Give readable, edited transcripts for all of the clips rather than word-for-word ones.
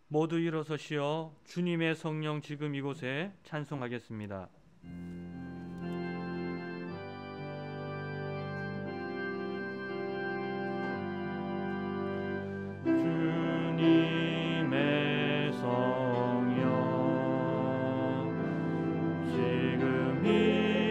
모두 일어서시어 주님의 성령 지금 이곳에 찬송하겠습니다. 주님의 성령 지금 이곳에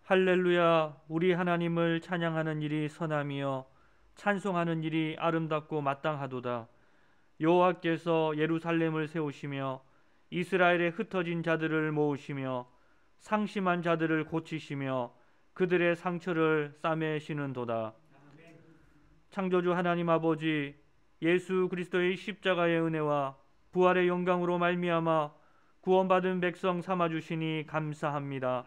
할렐루야. 우리 하나님을 찬양하는 일이 선함이요 찬송하는 일이 아름답고 마땅하도다. 여호와께서 예루살렘을 세우시며 이스라엘의 흩어진 자들을 모으시며 상심한 자들을 고치시며 그들의 상처를 싸매시는도다. 창조주 하나님 아버지, 예수 그리스도의 십자가의 은혜와 부활의 영광으로 말미암아 구원받은 백성 삼아주시니 감사합니다.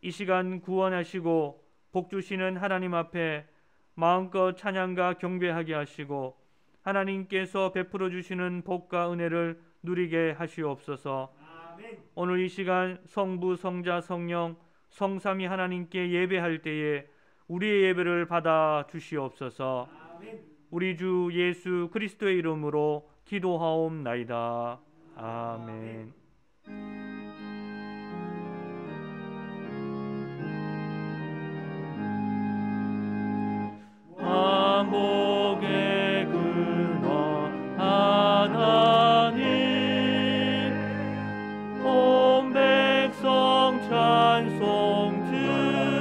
이 시간 구원하시고 복주시는 하나님 앞에 마음껏 찬양과 경배하게 하시고 하나님께서 베풀어 주시는 복과 은혜를 누리게 하시옵소서. 오늘 이 시간 성부, 성자, 성령, 성삼위 하나님께 예배할 때에 우리의 예배를 받아 주시옵소서. 우리 주 예수 그리스도의 이름으로 기도하옵나이다. 아멘. 복의 근원 하나님, 온 백성 찬송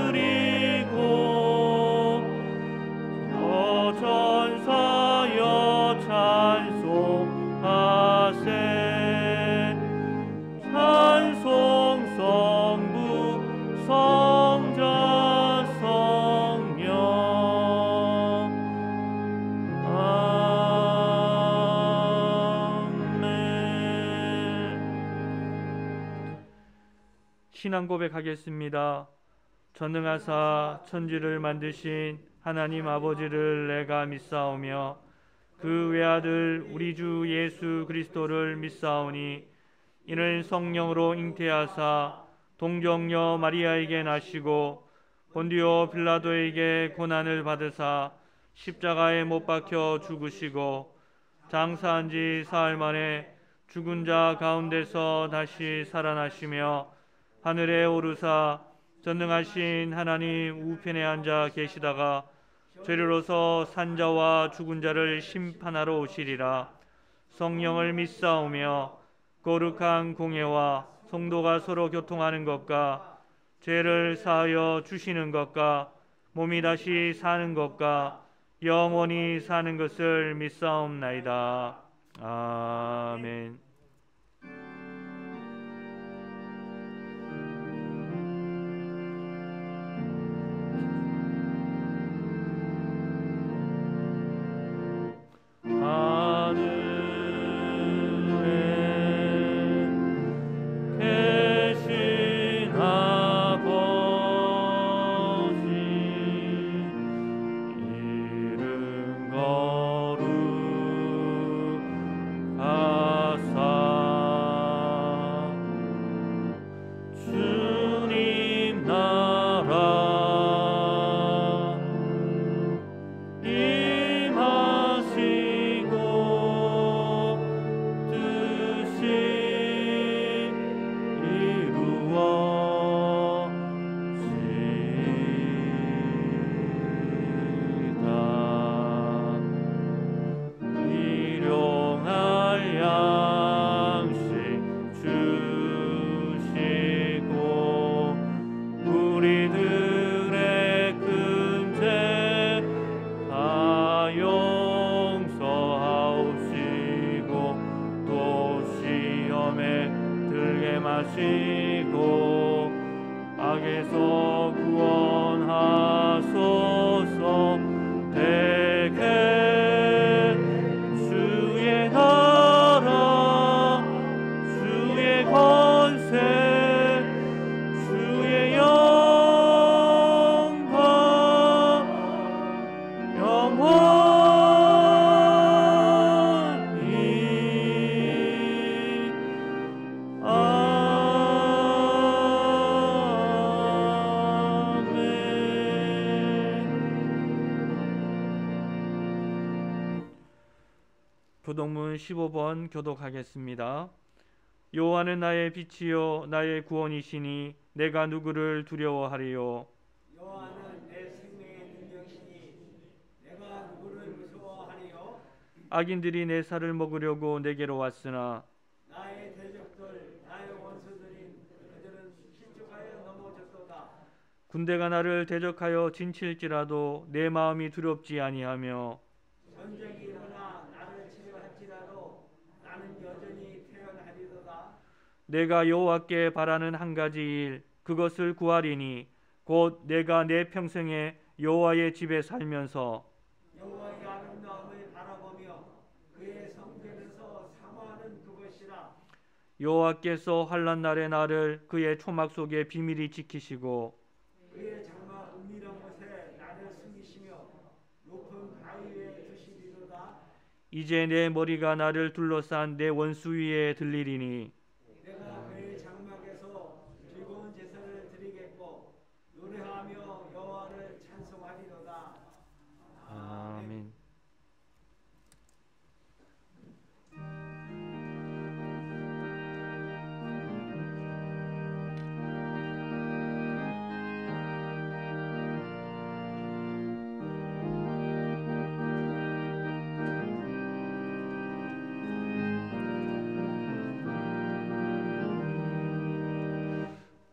드리고 저 전사여 찬송하세. 찬송 성부 성자 성령. 신앙 고백하겠습니다. 전능하사 천지를 만드신 하나님 아버지를 내가 믿사오며 그 외아들 우리 주 예수 그리스도를 믿사오니 이는 성령으로 잉태하사 동정녀 마리아에게 나시고 본디오 빌라도에게 고난을 받으사 십자가에 못 박혀 죽으시고 장사한 지 사흘 만에 죽은 자 가운데서 다시 살아나시며 하늘에 오르사 전능하신 하나님 우편에 앉아 계시다가 죄로서 산자와 죽은 자를 심판하러 오시리라. 성령을 믿사오며 거룩한 공예와 성도가 서로 교통하는 것과 죄를 사하여 주시는 것과 몸이 다시 사는 것과 영원히 사는 것을 믿사옵나이다. 아멘. 하시고 악에서 구원하소서. 대개 주의 나라 주의 권세 주의 영광 영원히 교동문 15번 교독하겠습니다. 여호와는 나의 빛이요 나의 구원이시니 내가 누구를 두려워하리요. 여호와는 내 생명의 능력이시니 내가 누구를 무서워하리요. 악인들이 내 살을 먹으려고 내게로 왔으나 나의 대적들 나의 원수들인 그들은 실족하여 넘어졌도다. 군대가 나를 대적하여 진칠지라도 내 마음이 두렵지 아니하며 전쟁이 일어나 나를 치료할지라도 나는 여전히 태어나리로다. 내가 여호와께 바라는 한 가지 일 그것을 구하리니 곧 내가 내 평생에 여호와의 집에 살면서 여호와의 아름다움을 바라보며 그의 성전에서 사모하는 그것이라. 여호와께서 환난 날에 나를 그의 초막 속에 비밀히 지키시고 그의 장막 은밀한 곳에 나를 숨기시며 높은 바위 위에 두시리로다. 이제 내 머리가 나를 둘러싼 내 원수 위에 들리리니 내가 그의 장막에서 즐거운 제사를 드리겠고 노래하며 여호와를 찬송하리로다. 아멘.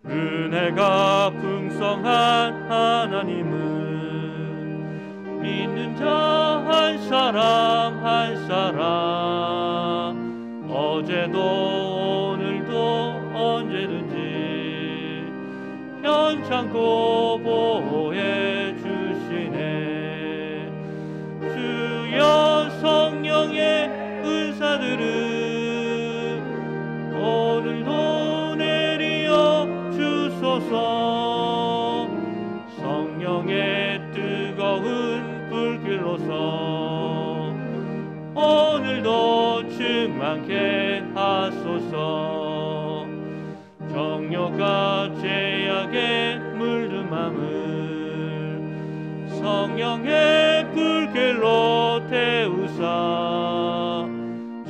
은혜가 풍성한 하나님은 믿는 자 한 사람 한 사람 어제도 오늘도 언제든지 현창고 보호해 주시네. 주여 성령의 은사들은 오늘도 내리어 주소서. 성령의 뜨거운 불길로서 오늘도 충만케 하소서. 정욕과 죄악에 물든 맘을 성령의 불길로 태우사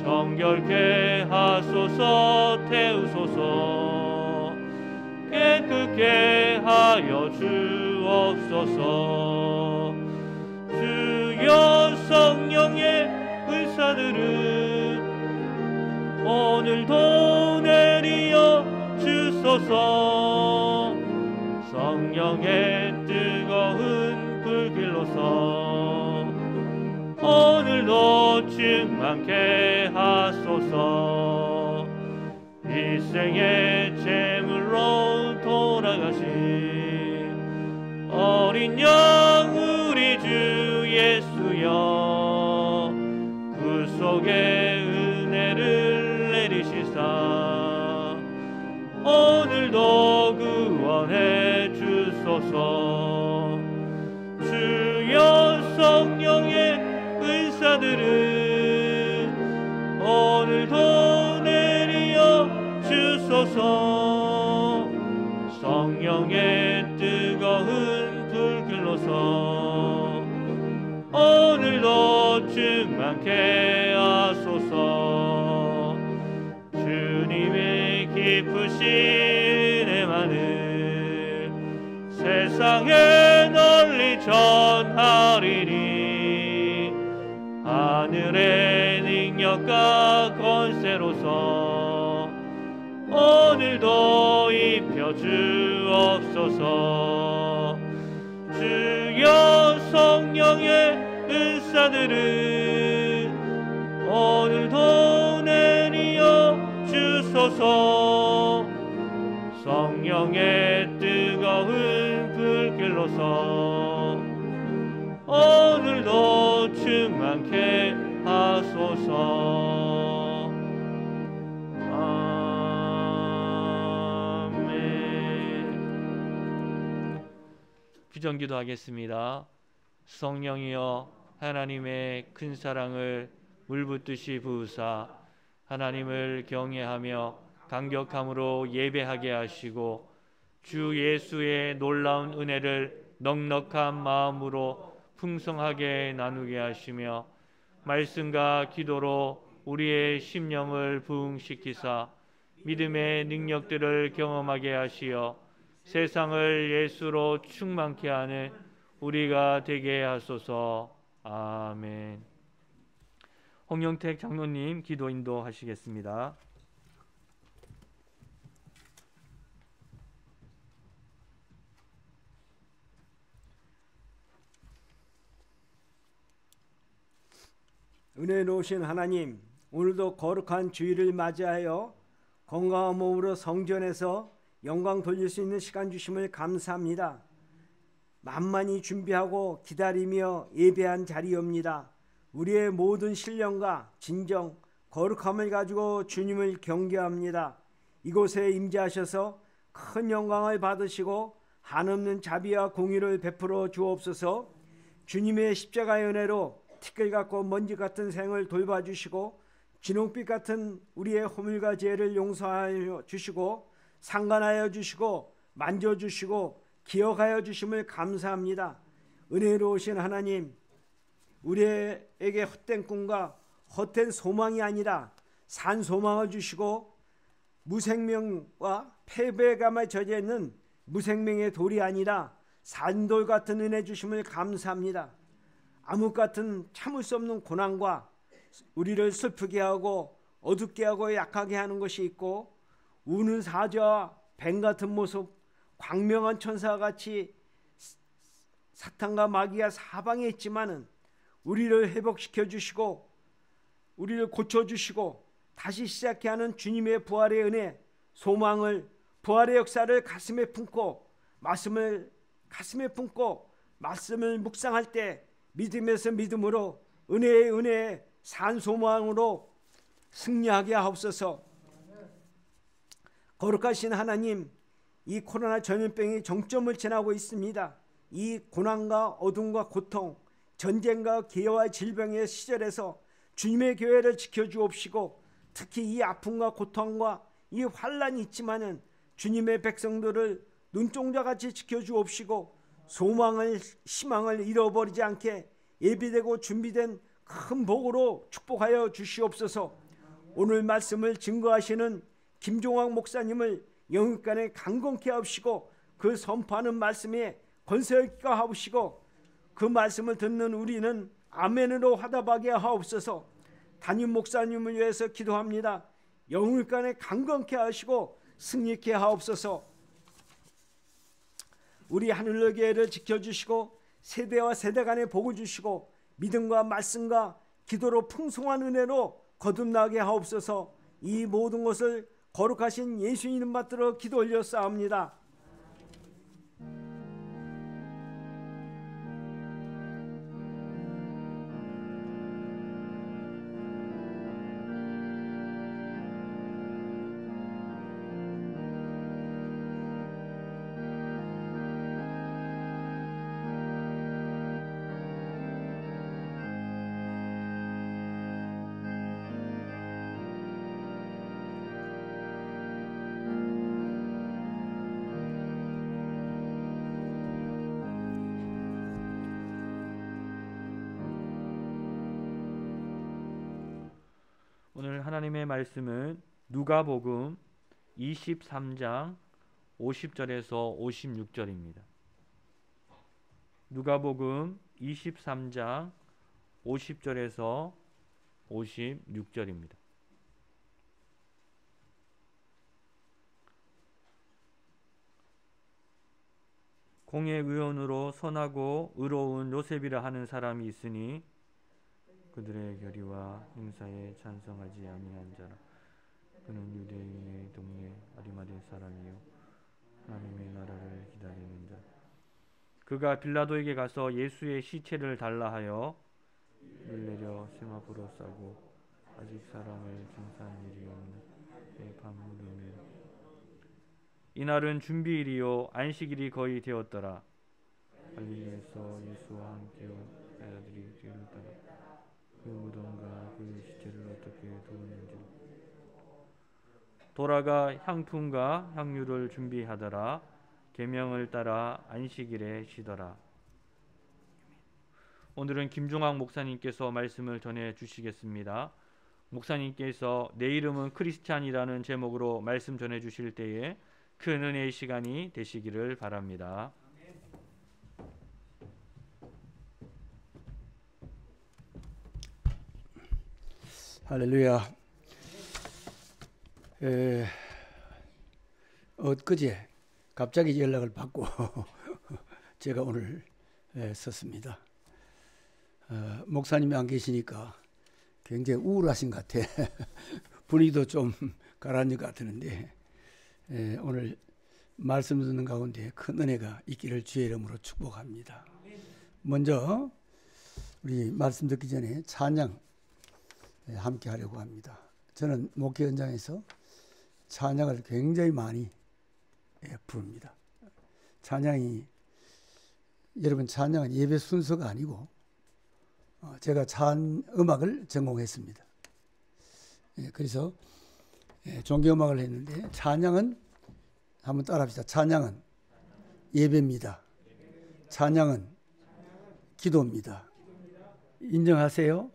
정결케 하소서. 태우소서. 깨끗게 하여 주옵소서. 주여 성령의 은사들은 오늘도 내리어 주소서. 성령의 뜨거운 불길로서 오늘도 충만케 하소서. 일생의 제물로 돌아가신 어린 양 우리 주 예수여, 구속의 은혜를 내리시사 오늘도 구원해 주소서. 주여 성령의 은사들은 오늘도 내리어 주소서. 성령의 뜨거운 불길로서 오늘도 충만케 하소서. 주님의 깊으신 은혜만을 세상에 널리 전하리니 하늘의 능력과 권세로서 오늘도 입혀 주옵소서. 주여 성령의 은사들은 오늘도 내리어 주소서. 성령의 뜨거운 불길로서 오늘도 충만케 하소서. 아멘. 비전기도 하겠습니다. 성령이여 하나님의 큰 사랑을 물붓듯이 부으사 하나님을 경외하며 감격함으로 예배하게 하시고 주 예수의 놀라운 은혜를 넉넉한 마음으로 풍성하게 나누게 하시며 말씀과 기도로 우리의 심령을 부흥시키사 믿음의 능력들을 경험하게 하시어 세상을 예수로 충만케 하는 우리가 되게 하소서. 아멘. 홍영택 장로님 기도 인도하시겠습니다. 은혜로우신 하나님, 오늘도 거룩한 주일을 맞이하여 건강한 몸으로 성전에서 영광 돌릴 수 있는 시간 주심을 감사합니다. 만만히 준비하고 기다리며 예배한 자리옵니다. 우리의 모든 신령과 진정, 거룩함을 가지고 주님을 경배합니다. 이곳에 임재하셔서 큰 영광을 받으시고 한없는 자비와 공의를 베풀어 주옵소서. 주님의 십자가의 은혜로 티끌 같고 먼지 같은 생을 돌봐주시고 진홍빛 같은 우리의 허물과 죄를 용서하여 주시고 상관하여 주시고 만져주시고 기억하여 주심을 감사합니다. 은혜로우신 하나님, 우리에게 헛된 꿈과 헛된 소망이 아니라 산 소망을 주시고 무생명과 패배감에 젖어 있는 무생명의 돌이 아니라 산돌 같은 은혜 주심을 감사합니다. 암흑 같은 참을 수 없는 고난과 우리를 슬프게 하고 어둡게 하고 약하게 하는 것이 있고 우는 사자와 뱀 같은 모습, 광명한 천사와 같이 사탄과 마귀가 사방에 있지만은 우리를 회복시켜 주시고 우리를 고쳐주시고 다시 시작해 하는 주님의 부활의 은혜, 소망을, 부활의 역사를 가슴에 품고 말씀을 묵상할 때 믿음에서 믿음으로 은혜의 은혜에 산 소망으로 승리하게 하옵소서. 거룩하신 하나님, 이 코로나 전염병이 정점을 지나고 있습니다. 이 고난과 어둠과 고통, 전쟁과 기회와 질병의 시절에서 주님의 교회를 지켜주옵시고 특히 이 아픔과 고통과 이 환란이 있지만은 주님의 백성들을 눈동자같이 지켜주옵시고 소망을, 희망을 잃어버리지 않게 예비되고 준비된 큰 복으로 축복하여 주시옵소서. 오늘 말씀을 증거하시는 김종학 목사님을 영육간에 강건케 하시고 그 선포하는 말씀에 권세있게 하옵시고 그 말씀을 듣는 우리는 아멘으로 화답하게 하옵소서. 담임 목사님을 위해서 기도합니다. 영육간에 강건케 하시고 승리케 하옵소서. 우리 하늘의 교회를 지켜주시고 세대와 세대 간에 복을 주시고 믿음과 말씀과 기도로 풍성한 은혜로 거듭나게 하옵소서. 이 모든 것을 거룩하신 예수 이름 받들어 기도 올려 싸웁니다. 오늘 하나님의 말씀은 누가복음 23장 50절에서 56절입니다. 누가복음 23장 50절에서 56절입니다. 공의 의원으로 선하고 의로운 요셉이라 하는 사람이 있으니 그들의 결의와 행사에 찬성하지 아니한 자라. 그는 유대인의 동네 아리마대 사람이요 하나님의 나라를 기다리는 자. 그가 빌라도에게 가서 예수의 시체를 달라 하여 을 내려 세마포로 싸고 아직 사람을 증사한 일이 없는 밤무름에 이날은 준비일이요 안식일이 거의 되었더라. 갈릴리에서 예수와 함께 여자들이 뒤를 따라 그 무덤과 그 시체를 어떻게 두었는지 돌아가 향품과 향유를 준비하더라. 계명을 따라 안식일에 쉬더라. 오늘은 김종학 목사님께서 말씀을 전해 주시겠습니다. 목사님께서 내 이름은 크리스찬이라는 제목으로 말씀 전해 주실 때에 큰 은혜의 시간이 되시기를 바랍니다. 할렐루야. 엊그제 갑자기 연락을 받고 제가 오늘 썼습니다. 목사님이 안 계시니까 굉장히 우울하신 것 같아. 분위기도 좀 가라앉은 것 같았는데 오늘 말씀 듣는 가운데 큰 은혜가 있기를 주의 이름으로 축복합니다. 먼저 우리 말씀 듣기 전에 찬양 함께 하려고 합니다. 저는 목회 현장에서 찬양을 굉장히 많이 부릅니다. 여러분 찬양은 예배 순서가 아니고 제가 음악을 전공했습니다. 그래서 종교음악을 했는데 찬양은 한번 따라합시다. 찬양은 예배입니다. 찬양은 기도입니다. 인정하세요?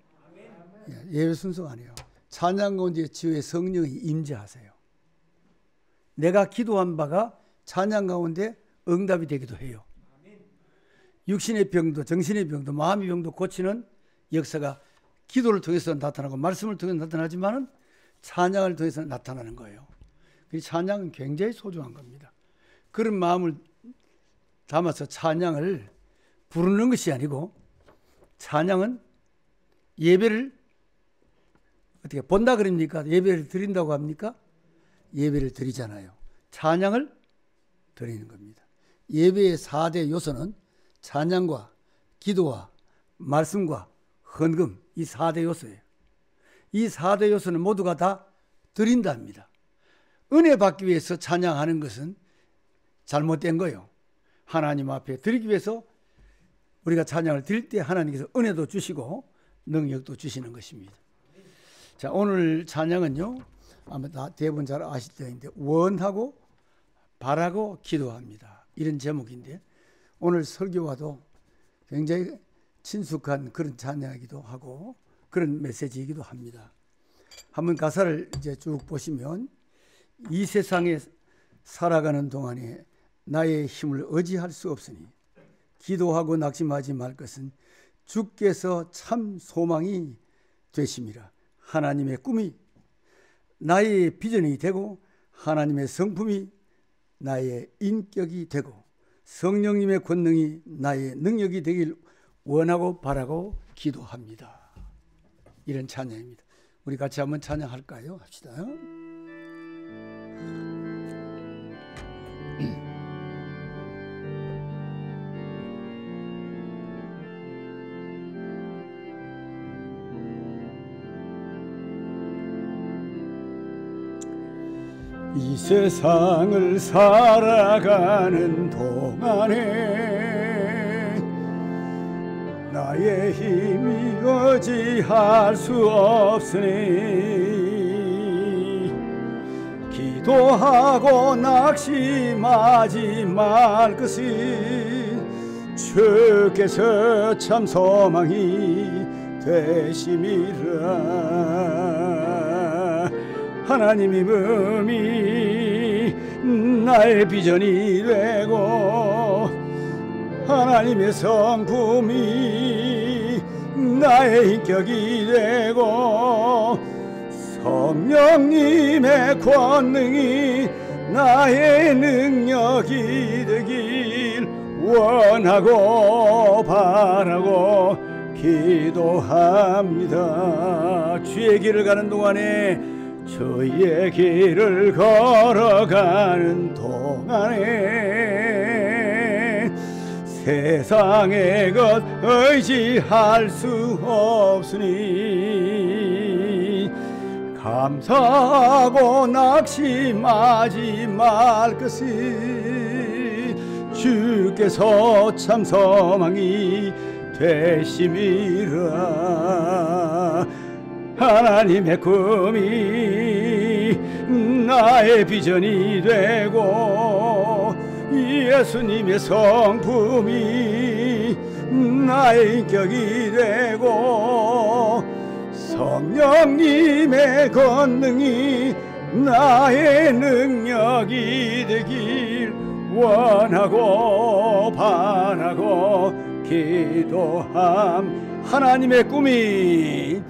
예배 순서가 아니에요. 찬양 가운데 주의 성령이 임재하세요. 내가 기도한 바가 찬양 가운데 응답이 되기도 해요. 육신의 병도 정신의 병도 마음의 병도 고치는 역사가 기도를 통해서 나타나고 말씀을 통해서 나타나지만은 찬양을 통해서 나타나는 거예요. 그래서 찬양은 굉장히 소중한 겁니다. 그런 마음을 담아서 찬양을 부르는 것이 아니고 찬양은 예배를 어떻게 본다 그럽니까? 예배를 드린다고 합니까? 예배를 드리잖아요. 찬양을 드리는 겁니다. 예배의 4대 요소는 찬양과 기도와 말씀과 헌금, 이 4대 요소예요. 이 4대 요소는 모두가 다 드린답니다. 은혜 받기 위해서 찬양하는 것은 잘못된 거예요. 하나님 앞에 드리기 위해서 우리가 찬양을 드릴 때 하나님께서 은혜도 주시고 능력도 주시는 것입니다. 자, 오늘 찬양은요, 아마 대부분 잘 아실 텐데 원하고 바라고 기도합니다. 이런 제목인데 오늘 설교와도 굉장히 친숙한 그런 찬양이기도 하고 그런 메시지이기도 합니다. 한번 가사를 이제 쭉 보시면 이 세상에 살아가는 동안에 나의 힘을 의지할 수 없으니 기도하고 낙심하지 말 것은 주께서 참 소망이 되심이라. 하나님의 꿈이 나의 비전이 되고 하나님의 성품이 나의 인격이 되고 성령님의 권능이 나의 능력이 되길 원하고 바라고 기도합니다. 이런 찬양입니다. 우리 같이 한번 찬양할까요? 합시다. 이 세상을 살아가는 동안에 나의 힘이 의지할 수 없으니 기도하고 낙심하지 말 것이 주께서 참 소망이 되심이라. 하나님의 몸이 나의 비전이 되고 하나님의 성품이 나의 인격이 되고 성령님의 권능이 나의 능력이 되길 원하고 바라고 기도합니다. 주의 길을 가는 동안에 주의 길을 걸어가는 동안에 세상의 것 의지할 수 없으니 감사하고 낙심하지 말 것이 주께서 참 소망이 되심이라. 하나님의 꿈이 나의 비전이 되고 예수님의 성품이 나의 인격이 되고 성령님의 권능이 나의 능력이 되길 원하고 바라고 기도함. 하나님의 꿈이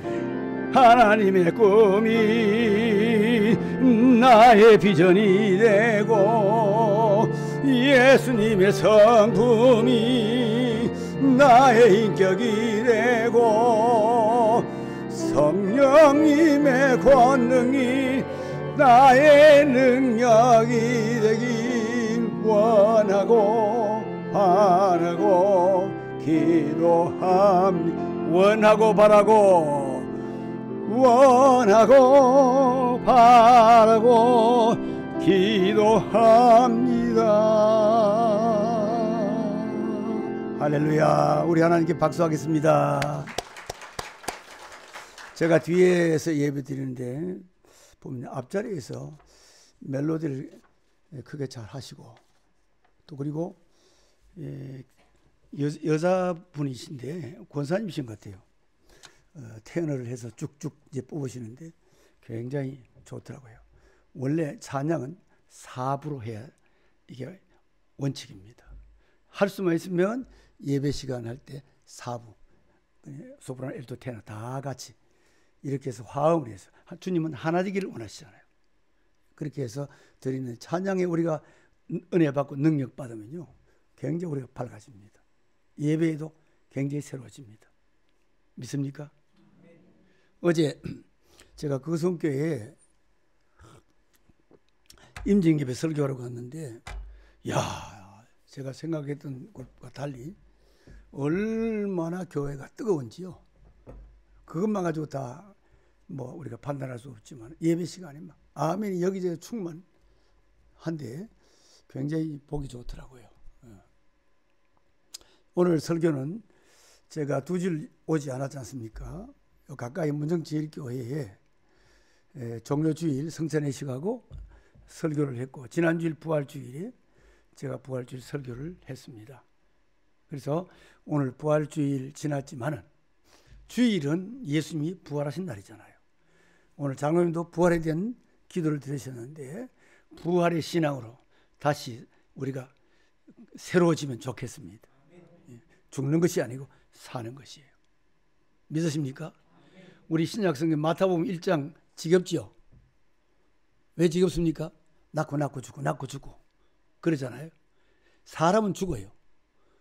나의 비전이 되고 예수님의 성품이 나의 인격이 되고 성령님의 권능이 나의 능력이 되길 원하고 바라고 기도합니다. 원하고 바라고 기도합니다. 할렐루야. 우리 하나님께 박수하겠습니다. 제가 뒤에서 예배 드리는데 보면 앞자리에서 멜로디를 크게 잘 하시고 또 그리고 여자분이신데 권사님이신 것 같아요. 테너를 해서 쭉쭉 이제 뽑으시는데 굉장히 좋더라고요. 원래 찬양은 4부로 해야 이게 원칙입니다. 할 수만 있으면 예배 시간 할 때 4부 소프라노, 엘토, 테너 다 같이 이렇게 해서 화음을 해서 주님은 하나 되기를 원하시잖아요. 그렇게 해서 드리는 찬양에 우리가 은혜 받고 능력 받으면요 굉장히 우리가 밝아집니다. 예배에도 굉장히 새로워집니다. 믿습니까? 어제 제가 그 성교회에 임진geb에 설교하러 갔는데 제가 생각했던 것과 달리 얼마나 교회가 뜨거운지요. 그것만 가지고 다 뭐 우리가 판단할 수 없지만 예배 시간에 막 아멘이 여기저기 충만한데 굉장히 보기 좋더라고요. 오늘 설교는 제가 2주 오지 않았지 않습니까? 가까이 문정제일교회에 종료주일 성찬회식하고 설교를 했고 지난주일 부활주일에 제가 부활주일 설교를 했습니다. 그래서 오늘 부활주일 지났지만은 주일은 예수님이 부활하신 날이잖아요. 오늘 장로님도 부활에 대한 기도를 드리셨는데 부활의 신앙으로 다시 우리가 새로워지면 좋겠습니다. 죽는 것이 아니고 사는 것이에요. 믿으십니까? 우리 신약성경 마태복음 1장 지겹지요? 왜 지겹습니까? 낳고 죽고 그러잖아요. 사람은 죽어요.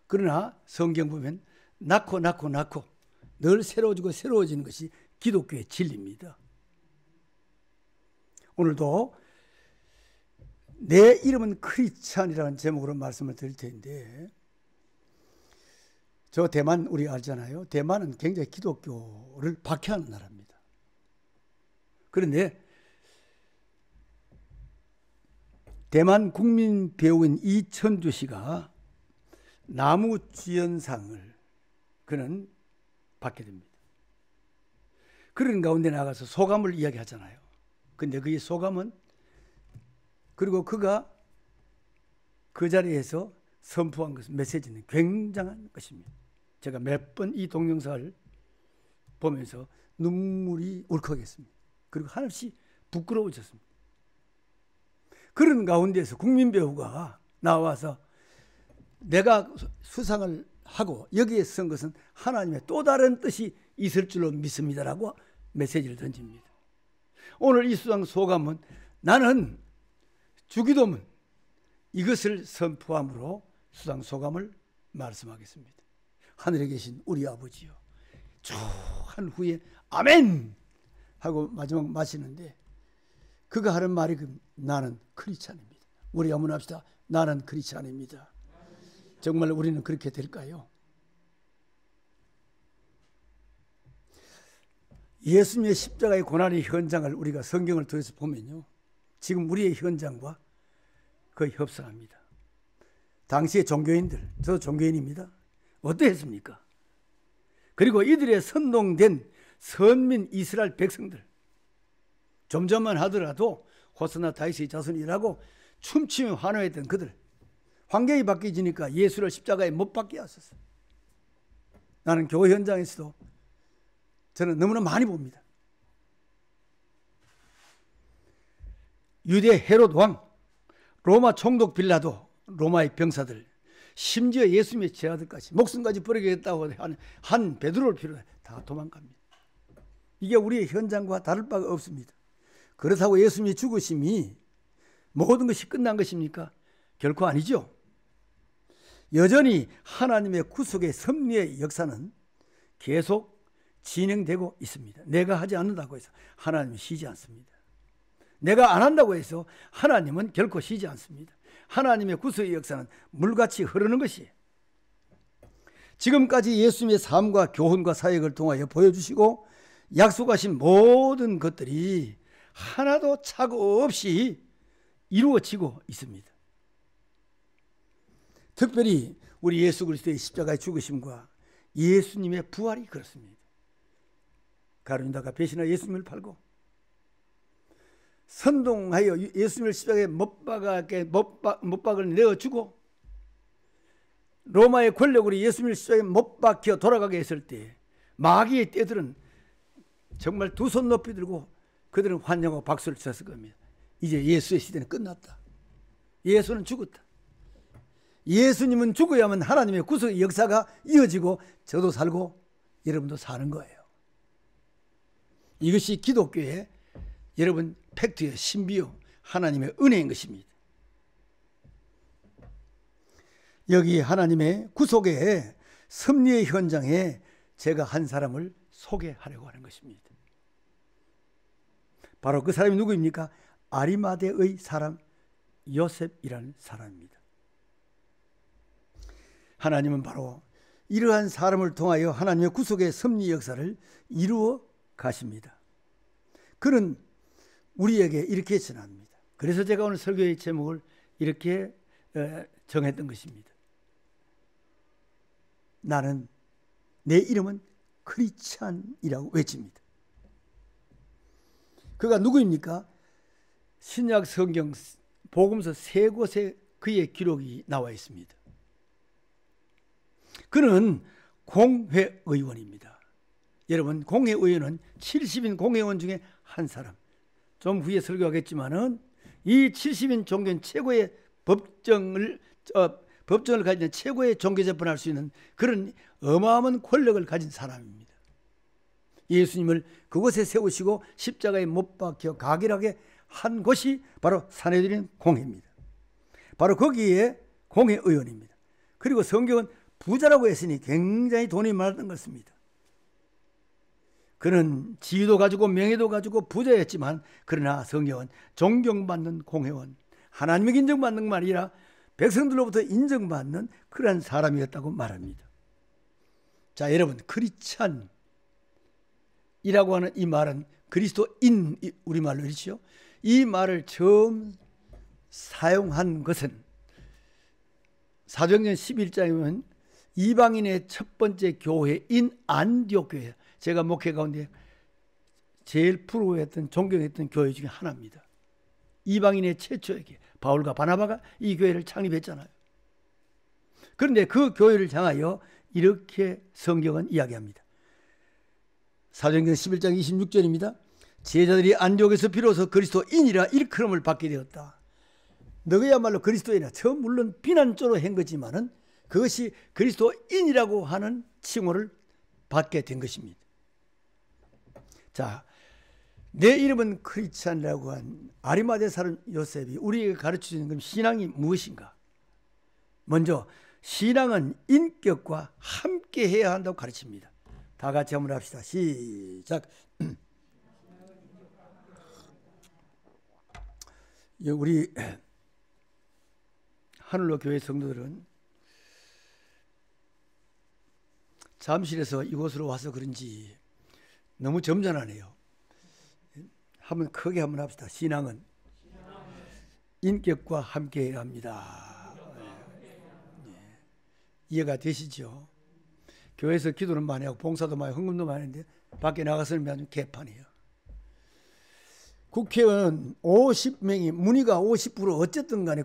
그러나 성경 보면 낳고 늘 새로워지고 새로워지는 것이 기독교의 진리입니다. 오늘도 내 이름은 크리스찬이라는 제목으로 말씀을 드릴 텐데, 저 대만 우리 알잖아요. 대만은 굉장히 기독교를 박해하는 나라입니다. 그런데 대만 국민 배우인 이천주 씨가 나무주연상을 그는 받게 됩니다. 그런 가운데 나가서 소감을 이야기하잖아요. 근데 그의 소감은, 그리고 그가 그 자리에서 선포한 것은, 메시지는 굉장한 것입니다. 제가 몇 번 이 동영상을 보면서 눈물이 울컥했습니다. 그리고 한없이 부끄러워졌습니다. 그런 가운데서 국민 배우가 나와서 내가 수상을 하고 여기에 쓴 것은 하나님의 또 다른 뜻이 있을 줄로 믿습니다라고 메시지를 던집니다. 오늘 이 수상 소감은, 나는 주기도문 이것을 선포함으로 수상 소감을 말씀하겠습니다. 하늘에 계신 우리 아버지요, 쭉 한 후에 아멘 하고 마지막 마시는데, 그가 하는 말이 나는 크리스찬입니다. 우리 한번 합시다. 나는 크리스찬입니다. 정말 우리는 그렇게 될까요? 예수님의 십자가의 고난의 현장을 우리가 성경을 통해서 보면요, 지금 우리의 현장과 거의 흡사합니다. 당시의 종교인들, 저도 종교인입니다. 어떠했습니까? 그리고 이들의 선동된 선민 이스라엘 백성들, 좀 전만 하더라도 호사나 다윗의 자손이라고 춤추며 환호했던 그들, 환경이 바뀌지니까 예수를 십자가에 못 박게 하소서. 나는 교회 현장에서도 저는 너무나 많이 봅니다. 유대 헤롯 왕, 로마 총독 빌라도, 로마의 병사들, 심지어 예수님의 제자들까지 목숨까지 버리겠다고 한 베드로를 비롯해 다 도망갑니다. 이게 우리의 현장과 다를 바가 없습니다. 그렇다고 예수님의 죽으심이 모든 것이 끝난 것입니까? 결코 아니죠. 여전히 하나님의 구속의 섭리의 역사는 계속 진행되고 있습니다. 내가 하지 않는다고 해서 하나님은 쉬지 않습니다. 내가 안 한다고 해서 하나님은 결코 쉬지 않습니다. 하나님의 구속의 역사는 물같이 흐르는 것이에요. 지금까지 예수님의 삶과 교훈과 사역을 통하여 보여주시고 약속하신 모든 것들이 하나도 착오 없이 이루어지고 있습니다. 특별히 우리 예수 그리스도의 십자가의 죽으심과 예수님의 부활이 그렇습니다. 가룟유다가 배신하여 예수님을 팔고 선동하여 예수님을 십자가에 못 박을 내어주고 로마의 권력으로 예수님을 십자가에 못 박혀 돌아가게 했을 때 마귀의 떼들은 정말 두 손 높이 들고 그들은 환영하고 박수를 쳤을 겁니다. 이제 예수의 시대는 끝났다. 예수는 죽었다. 예수님은 죽어야만 하나님의 구속의 역사가 이어지고 저도 살고 여러분도 사는 거예요. 이것이 기독교의 여러분 팩트요, 신비요, 하나님의 은혜인 것입니다. 여기 하나님의 구속의 섭리의 현장에 제가 한 사람을 소개하려고 하는 것입니다. 바로 그 사람이 누구입니까? 아리마대의 사람 요셉이라는 사람입니다. 하나님은 바로 이러한 사람을 통하여 하나님의 구속의 섭리 역사를 이루어 가십니다. 그는 우리에게 이렇게 전합니다. 그래서 제가 오늘 설교의 제목을 이렇게 정했던 것입니다. 나는, 내 이름은 크리스찬이라고 외칩니다. 그가 누구입니까? 신약 성경 복음서 세 곳에 그의 기록이 나와 있습니다. 그는 공회의원입니다. 여러분, 공회의원은 70인 공회의원 중에 한 사람. 좀 후에 설교하겠지만은 이 70인 종교는 최고의 법정을 가진 최고의 종교 재판을 할 수 있는 그런 어마어마한 권력을 가진 사람입니다. 예수님을 그곳에 세우시고 십자가에 못 박혀 가결하게 한 곳이 바로 사내들인 공회입니다. 바로 거기에 공회의원입니다. 그리고 성경은 부자라고 했으니 굉장히 돈이 많았던 것입니다. 그는 지위도 가지고 명예도 가지고 부자였지만 그러나 성경은 존경받는 공회원, 하나님에게 인정받는 것만 아니라 백성들로부터 인정받는 그러한 사람이었다고 말합니다. 자, 여러분, 크리스찬이라고 하는 이 말은 그리스도인 우리말로 이렇죠. 이 말을 처음 사용한 것은 사도행전 11장에 보면 이방인의 첫 번째 교회인 안디옥 교회, 제가 목회 가운데 제일 부러워했던 존경했던 교회 중에 하나입니다. 이방인의 최초의 교회, 바울과 바나바가 이 교회를 창립했잖아요. 그런데 그 교회를 향하여 이렇게 성경은 이야기합니다. 사도행전 11장 26절입니다. 제자들이 안디옥에서 비로소 그리스도인이라 일컬음을 받게 되었다. 너희야말로 그리스도인이라. 처음 물론 비난조로 한 거지만은 그것이 그리스도인이라고 하는 칭호를 받게 된 것입니다. 자, 내 이름은 크리스찬이라고 한 아리마대 사람 요셉이 우리에게 가르쳐주는 건 신앙이 무엇인가? 먼저 신앙은 인격과 함께 해야 한다고 가르칩니다. 다 같이 한번 합시다. 시작. 우리 하늘로 교회 성도들은 잠실에서 이곳으로 와서 그런지 너무 점잖하네요. 한번 크게 한번 합시다. 신앙은 인격과 함께 해야 합니다. 이해가 되시죠? 교회에서 기도는 많이 하고 봉사도 많이 하고 헌금도 많이 하는데 밖에 나가서는 아주 개판이에요. 국회의원 50명이 문의가 50% 어쨌든 간에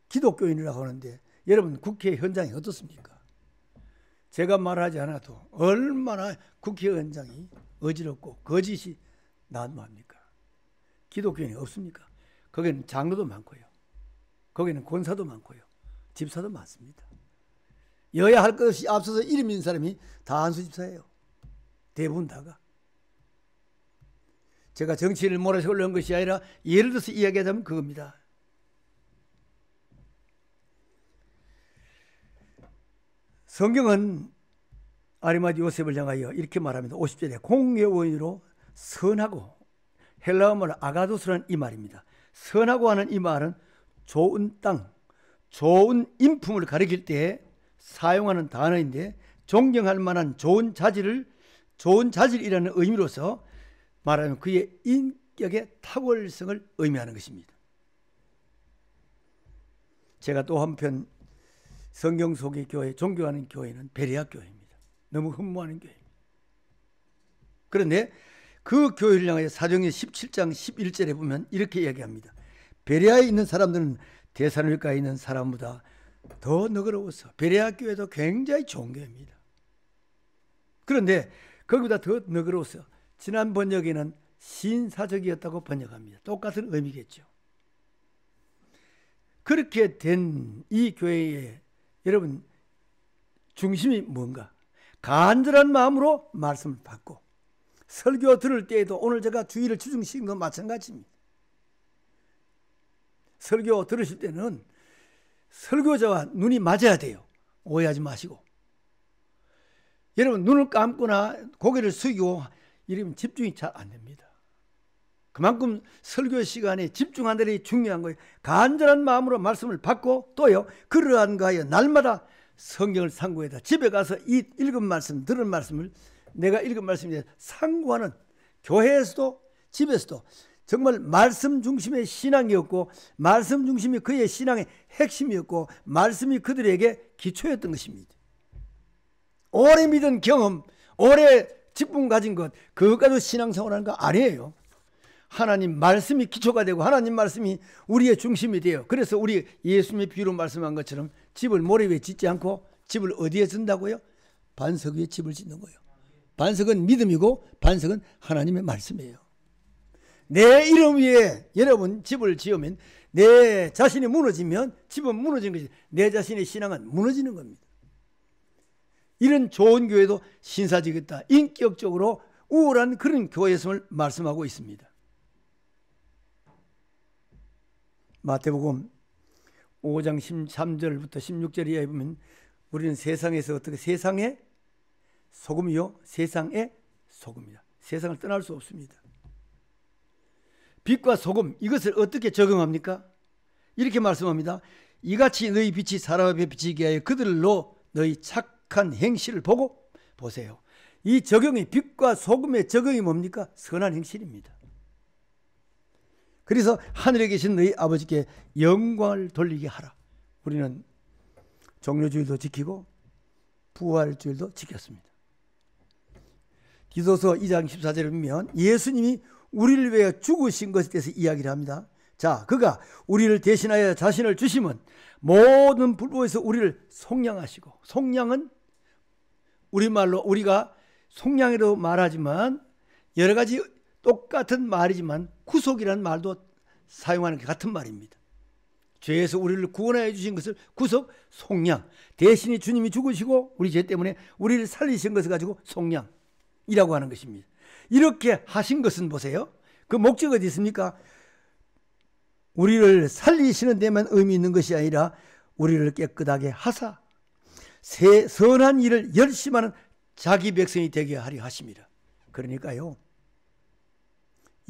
기독교인이라고 하는데 여러분 국회 현장이 어떻습니까? 제가 말하지 않아도 얼마나 국회 현장이 어지럽고 거짓이 난무합니까? 기독교인이 없습니까? 거기는 장로도 많고요. 거기는 권사도 많고요. 집사도 많습니다. 여야 할 것 없이 앞서서 이름 있는 사람이 다 한수 집사예요. 대부분 다가. 제가 정치를 몰아세우려 는 것이 아니라 예를 들어서 이야기하자면 그겁니다. 성경은 아리마대 요셉을 향하여 이렇게 말합니다. 50절에 공회원으로 선하고, 헬라어 말 아가도스라는 이 말입니다. 선하고 하는 이 말은 좋은 땅, 좋은 인품을 가리킬 때 사용하는 단어인데 존경할 만한 좋은 자질이라는 의미로서 말하면 그의 인격의 탁월성을 의미하는 것입니다. 제가 또 한편 성경 속의 교회, 존경하는 교회는 베레아 교회입니다. 너무 흠모하는 교회입니다. 그런데 그 교회를 향하여 사도행전 17장 11절에 보면 이렇게 이야기합니다. 베레아에 있는 사람들은 데살로니가에 있는 사람보다 더 너그러워서, 베레아 교회도 굉장히 좋은 교회입니다. 그런데 거기보다 더 너그러워서, 지난 번역에는 신사적이었다고 번역합니다. 똑같은 의미겠죠. 그렇게 된 이 교회에 여러분 중심이 뭔가? 간절한 마음으로 말씀을 받고 설교 들을 때에도 오늘 제가 주의를 집중시킨 건 마찬가지입니다. 설교 들으실 때는 설교자와 눈이 맞아야 돼요. 오해하지 마시고. 여러분 눈을 감거나 고개를 숙이고 이러면 집중이 잘 안 됩니다. 그만큼 설교 시간에 집중하는 게 중요한 거예요. 간절한 마음으로 말씀을 받고 또요 그러한 거하여 날마다 성경을 상고해다 집에 가서 이 읽은 말씀, 들은 말씀을 내가 읽은 말씀에 상고하는, 교회에서도 집에서도 정말 말씀 중심의 신앙이었고 말씀 중심이 그의 신앙의 핵심이었고 말씀이 그들에게 기초였던 것입니다. 오래 믿은 경험, 오래 직분 가진 것, 그것 가지고 신앙생활하는 거 아니에요. 하나님 말씀이 기초가 되고 하나님 말씀이 우리의 중심이 돼요. 그래서 우리 예수님의 비유로 말씀한 것처럼 집을 모래 위에 짓지 않고 집을 어디에 짓는다고요? 반석 위에 집을 짓는 거예요. 반석은 믿음이고 반석은 하나님의 말씀이에요. 내 이름 위에 여러분 집을 지으면 내 자신이 무너지면 집은 무너지는 것이, 내 자신의 신앙은 무너지는 겁니다. 이런 좋은 교회도 신사적이다, 인격적으로 우월한 그런 교회였음을 말씀하고 있습니다. 마태복음 5장 13절부터 16절에 보면 우리는 세상에서 어떻게, 세상의 소금이요 세상의 소금이다. 세상을 떠날 수 없습니다. 빛과 소금 이것을 어떻게 적용합니까? 이렇게 말씀합니다. 이같이 너희 빛이 사람 앞에 비치게 하여 그들로 너희 착한 행실을 보고 보세요. 이 적용이 빛과 소금의 적용이 뭡니까? 선한 행실입니다. 그래서 하늘에 계신 너희 아버지께 영광을 돌리게 하라. 우리는 종료주일도 지키고 부활주일도 지켰습니다. 디도서 2장 14절에 보면 예수님이 우리를 위해 죽으신 것에 대해서 이야기를 합니다. 자, 그가 우리를 대신하여 자신을 주심은 모든 불법에서 우리를 속량하시고, 속량은 우리말로 우리가 속량이라고 말하지만 여러 가지 똑같은 말이지만 구속이라는 말도 사용하는 게 같은 말입니다. 죄에서 우리를 구원하여 주신 것을 구속, 속량. 대신에 주님이 죽으시고 우리 죄 때문에 우리를 살리신 것을 가지고 속량이라고 하는 것입니다. 이렇게 하신 것은 보세요. 그 목적이 어디 있습니까? 우리를 살리시는 데만 의미 있는 것이 아니라 우리를 깨끗하게 하사 선한 일을 열심히 하는 자기 백성이 되게 하려 하십니다. 그러니까요,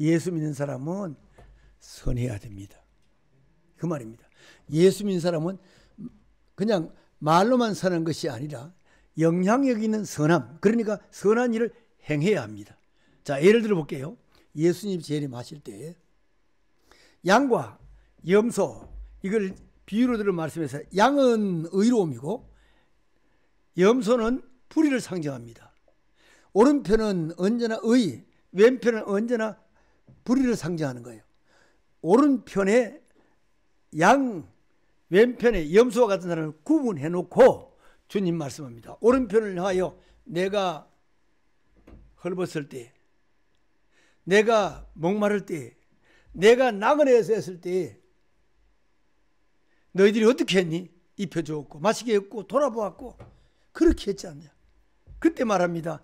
예수 믿는 사람은 선해야 됩니다. 그 말입니다. 예수 믿는 사람은 그냥 말로만 사는 것이 아니라 영향력 있는 선함, 그러니까 선한 일을 행해야 합니다. 자, 예를 들어 볼게요. 예수님 재림하실 때 양과 염소, 이걸 비유로 들어 말씀해서 양은 의로움이고 염소는 불의를 상징합니다. 오른편은 언제나 의, 왼편은 언제나 불의를 상징하는 거예요. 오른편에 양, 왼편에 염소와 같은 사람을 구분해 놓고 주님 말씀합니다. 오른편을 향하여 내가 헐벗을 때, 내가 목마를 때, 내가 나그네에서 했을 때 너희들이 어떻게 했니? 입혀주었고 마시게 했고 돌아보았고 그렇게 했지 않냐. 그때 말합니다.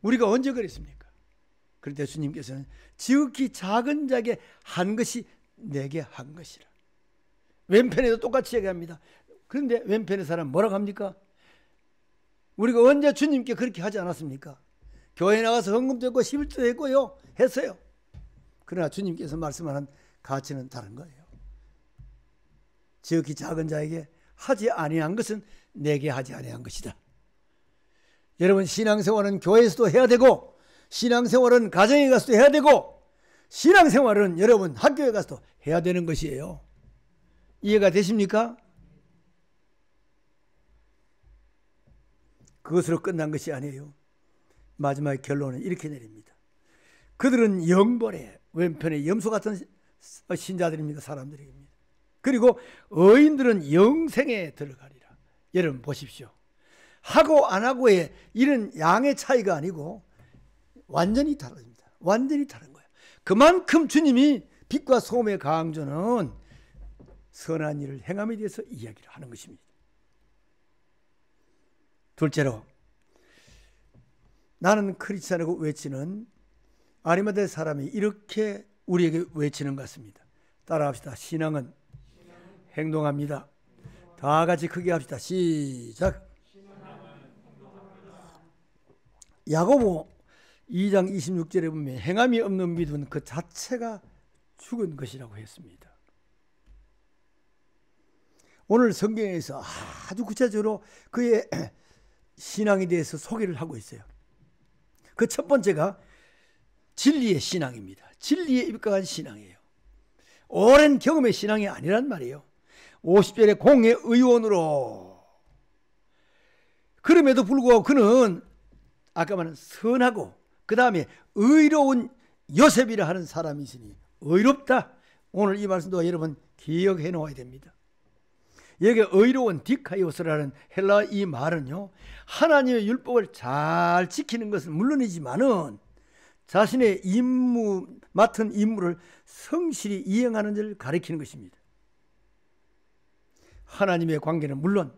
우리가 언제 그랬습니까? 그럴 때 주님께서는 지극히 작은 자에게 한 것이 내게 한 것이라. 왼편에도 똑같이 얘기합니다. 그런데 왼편의 사람 뭐라고 합니까? 우리가 언제 주님께 그렇게 하지 않았습니까? 교회 나가서 헌금도 했고 11조도 했고요. 했어요. 그러나 주님께서 말씀하는 가치는 다른 거예요. 지극히 작은 자에게 하지 아니한 것은 내게 하지 아니한 것이다. 여러분, 신앙생활은 교회에서도 해야 되고 신앙생활은 가정에 가서도 해야 되고 신앙생활은 여러분 학교에 가서도 해야 되는 것이에요. 이해가 되십니까? 그것으로 끝난 것이 아니에요. 마지막에 결론은 이렇게 내립니다. 그들은 영벌에, 왼편에 염소 같은 신자들입니다. 사람들입니다. 그리고 의인들은 영생에 들어가리라. 여러분 보십시오. 하고 안 하고의 이런 양의 차이가 아니고 완전히 다릅니다. 완전히 다른 거예요. 그만큼 주님이 빛과 소금의 강조는 선한 일을 행함에 대해서 이야기를 하는 것입니다. 둘째로, 나는 크리스찬이라고 외치는 아리마대 사람이 이렇게 우리에게 외치는 것 같습니다. 따라합시다. 신앙은 행동합니다. 다 같이 크게 합시다. 시작. 야고보 2장 26절에 보면 행함이 없는 믿음은 그 자체가 죽은 것이라고 했습니다. 오늘 성경에서 아주 구체적으로 그의 신앙에 대해서 소개를 하고 있어요. 그 첫 번째가 진리의 신앙입니다. 진리에 입각한 신앙이에요. 오랜 경험의 신앙이 아니란 말이에요. 50절의 공의 의원으로. 그럼에도 불구하고 그는 아까 말한 선하고 그 다음에 의로운 요셉이라 하는 사람이 있으니 의롭다. 오늘 이 말씀도 여러분 기억해 놓아야 됩니다. 여기 의로운 디카이오스라는 헬라 이 말은요, 하나님의 율법을 잘 지키는 것은 물론이지만은 자신의 맡은 임무를 성실히 이행하는 것을 가리키는 것입니다. 하나님의 관계는 물론,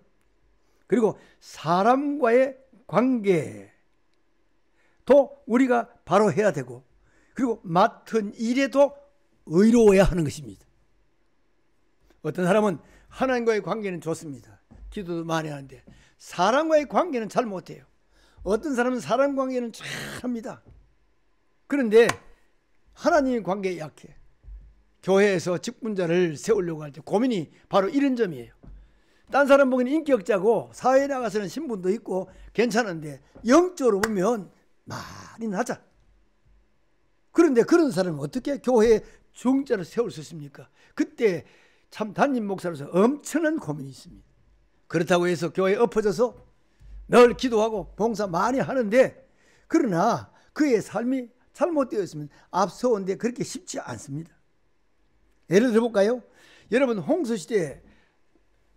그리고 사람과의 관계도 우리가 바로 해야 되고, 그리고 맡은 일에도 의로워야 하는 것입니다. 어떤 사람은 하나님과의 관계는 좋습니다. 기도도 많이 하는데 사람과의 관계는 잘 못해요. 어떤 사람은 사람 관계는 잘 합니다. 그런데 하나님 관계에 약해. 교회에서 직분자를 세우려고 할 때 고민이 바로 이런 점이에요. 딴 사람 보기에는 인격자고 사회에 나가서는 신분도 있고 괜찮은데 영적으로 보면 많이 낮아. 그런데 그런 사람은 어떻게 교회에 중자를 세울 수 있습니까? 그때 참 담임 목사로서 엄청난 고민이 있습니다. 그렇다고 해서 교회에 엎어져서 늘 기도하고 봉사 많이 하는데, 그러나 그의 삶이 잘못되어 있으면 앞서오는데 그렇게 쉽지 않습니다. 예를 들어볼까요? 여러분, 홍수시대에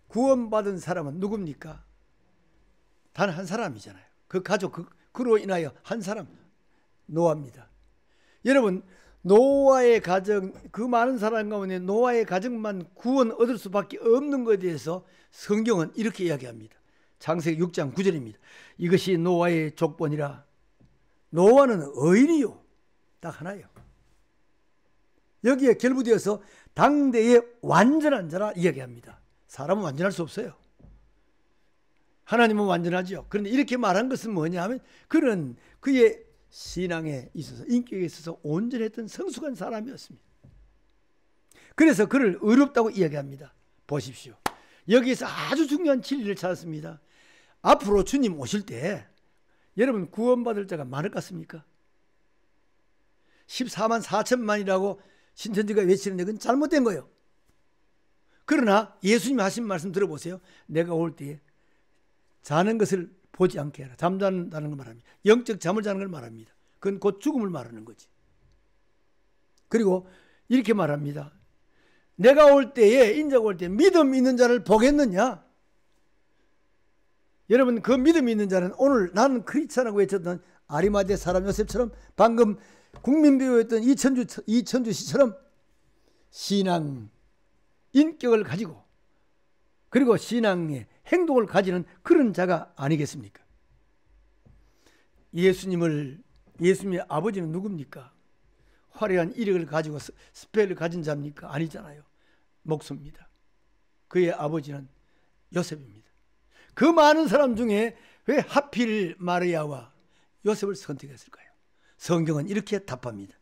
구원받은 사람은 누굽니까? 단 한 사람이잖아요. 그 가족, 그로 인하여 한 사람, 노아입니다. 여러분, 노아의 가정, 그 많은 사람 가운데 노아의 가정만 구원 얻을 수밖에 없는 것에 대해서 성경은 이렇게 이야기합니다. 창세기 6장 9절입니다. 이것이 노아의 족본이라. 노아는 의인이요, 딱 하나예요. 여기에 결부되어서 당대의 완전한 자라 이야기합니다. 사람은 완전할 수 없어요. 하나님은 완전하죠. 그런데 이렇게 말한 것은 뭐냐면, 그는 그의 신앙에 있어서, 인격에 있어서 온전했던 성숙한 사람이었습니다. 그래서 그를 의롭다고 이야기합니다. 보십시오. 여기에서 아주 중요한 진리를 찾았습니다. 앞으로 주님 오실 때 여러분, 구원받을 자가 많을 것 같습니까? 14만 4천만이라고 신천지가 외치는데 그건 잘못된 거예요. 그러나 예수님이 하신 말씀 들어보세요. 내가 올 때에 자는 것을 보지 않게 하라. 잠자는다는 걸 말합니다. 영적 잠을 자는 걸 말합니다. 그건 곧 죽음을 말하는 거지. 그리고 이렇게 말합니다. 내가 올 때에, 인자가 올 때 믿음 있는 자를 보겠느냐? 여러분, 그 믿음 있는 자는 오늘 나는 크리스찬이라고 외쳤던 아리마대 사람 요셉처럼, 방금 국민배우였던 이천주 씨처럼 신앙, 인격을 가지고, 그리고 신앙의 행동을 가지는 그런 자가 아니겠습니까? 예수님의 아버지는 누굽니까? 화려한 이력을 가지고 스펠을 가진 자입니까? 아니잖아요. 목수입니다. 그의 아버지는 요셉입니다. 그 많은 사람 중에 왜 하필 마리아와 요셉을 선택했을까요? 성경은 이렇게 답합니다.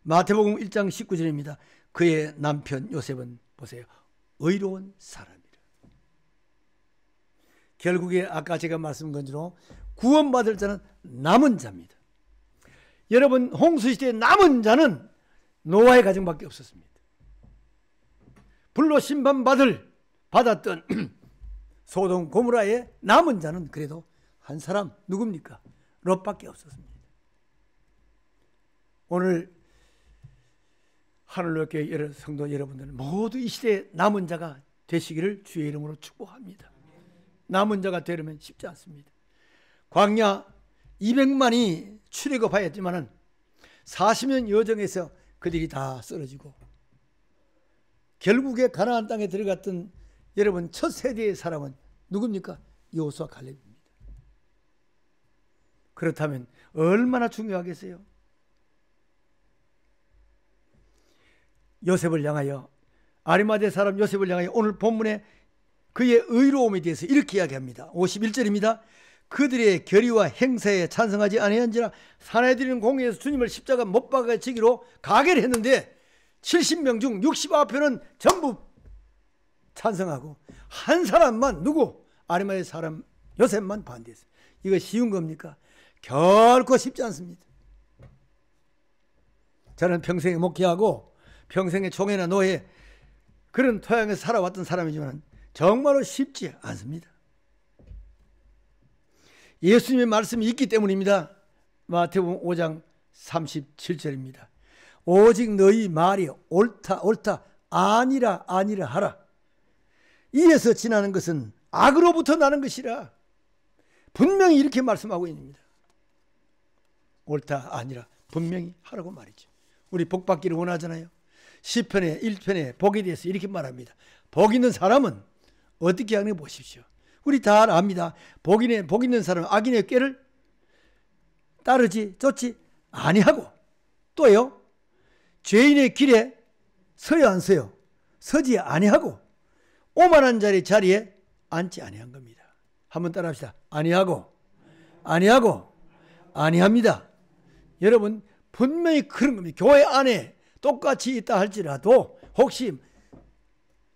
마태복음 1장 19절입니다. 그의 남편 요셉은 보세요, 의로운 사람이라. 결국에 아까 제가 말씀한 것처럼 구원받을 자는 남은 자입니다. 여러분, 홍수시대의 남은 자는 노아의 가정밖에 없었습니다. 불로 심판받았던 소돔 고모라의 남은 자는 그래도 한 사람, 누굽니까? 롯밖에 없었습니다. 오늘 하늘로교회 성도 여러분들은 모두 이 시대의 남은 자가 되시기를 주의 이름으로 축복합니다. 남은 자가 되려면 쉽지 않습니다. 광야 200만이 출애굽하였지만은 40년 여정에서 그들이 다 쓰러지고 결국에 가나안 땅에 들어갔던 여러분 첫 세대의 사람은 누굽니까? 여호수아 갈렙입니다. 그렇다면 얼마나 중요하겠어요? 요셉을 향하여, 아리마대 사람 요셉을 향하여 오늘 본문에 그의 의로움에 대해서 이렇게 이야기합니다. 51절입니다. 그들의 결의와 행사에 찬성하지 아니한지라 사내들인 공회에서 주님을 십자가 못 박아치기로 가결 했는데 70명 중 69표는 전부 찬성하고 한 사람만, 누구? 아리마대 사람 요셉만 반대했어요. 이거 쉬운 겁니까? 결코 쉽지 않습니다. 저는 평생에 목회하고 평생에 총회나 노회 그런 토양에서 살아왔던 사람이지만 정말로 쉽지 않습니다. 예수님의 말씀이 있기 때문입니다. 마태복음 5장 37절입니다. 오직 너희 말이 옳다 옳다 아니라 아니라 하라. 이에서 지나는 것은 악으로부터 나는 것이라. 분명히 이렇게 말씀하고 있습니다. 옳다 아니라 분명히 하라고 말이죠. 우리 복 받기를 원하잖아요. 시편의 1편에 복에 대해서 이렇게 말합니다. 복 있는 사람은 어떻게 하는지 보십시오. 우리 다 압니다. 복 있는 사람은 악인의 꾀를 따르지 쫓지 아니하고, 또요 죄인의 길에 서야 안 서요? 서지 아니하고 오만한 자리에 앉지 아니한 겁니다. 한번 따라합시다. 아니하고 아니합니다. 여러분, 분명히 그런 겁니다. 교회 안에 똑같이 있다 할지라도 혹시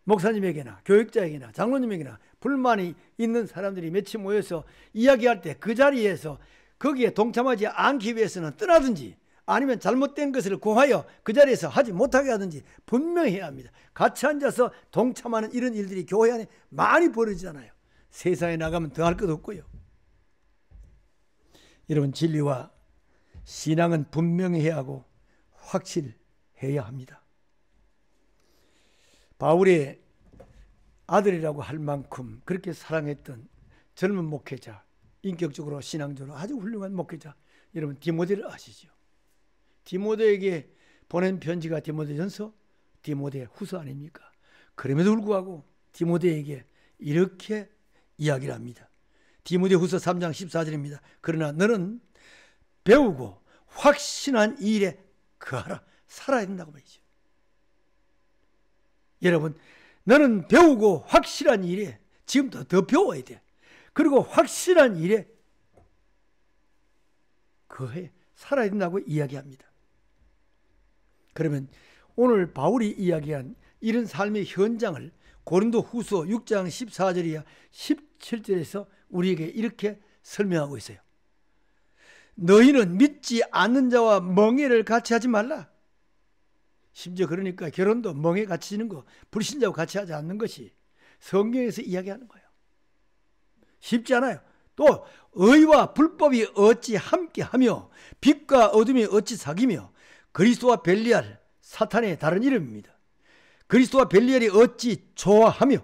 목사님에게나 교육자에게나 장로님에게나 불만이 있는 사람들이 몇이 모여서 이야기할 때 그 자리에서 거기에 동참하지 않기 위해서는 떠나든지 아니면 잘못된 것을 구하여 그 자리에서 하지 못하게 하든지 분명히 해야 합니다. 같이 앉아서 동참하는 이런 일들이 교회 안에 많이 벌어지잖아요. 세상에 나가면 더 할 것 없고요. 여러분, 진리와 신앙은 분명히 해야 하고 확실해야 합니다. 바울의 아들이라고 할 만큼 그렇게 사랑했던 젊은 목회자, 인격적으로 신앙적으로 아주 훌륭한 목회자, 여러분 디모데를 아시죠? 디모데에게 보낸 편지가 디모데전서, 디모데 후서 아닙니까? 그럼에도 불구하고 디모데에게 이렇게 이야기를 합니다. 디모데 후서 3장 14절입니다. 그러나 너는 배우고 확신한 이 일에 거하라. 살아야 된다고 말이죠. 여러분, 너는 배우고 확실한 일에 지금부터 더 배워야 돼. 그리고 확실한 일에 거해 살아야 된다고 이야기합니다. 그러면 오늘 바울이 이야기한 이런 삶의 현장을 고린도 후서 6장 14절이야 17절에서 우리에게 이렇게 설명하고 있어요. 너희는 믿지 않는 자와 멍해를 같이 하지 말라. 심지어 그러니까 결혼도 멍해 같이 지는 거, 불신자와 같이 하지 않는 것이 성경에서 이야기하는 거예요. 쉽지 않아요. 또 의와 불법이 어찌 함께하며 빛과 어둠이 어찌 사귀며 그리스도와 벨리알, 사탄의 다른 이름입니다. 그리스도와 벨리알이 어찌 좋아하며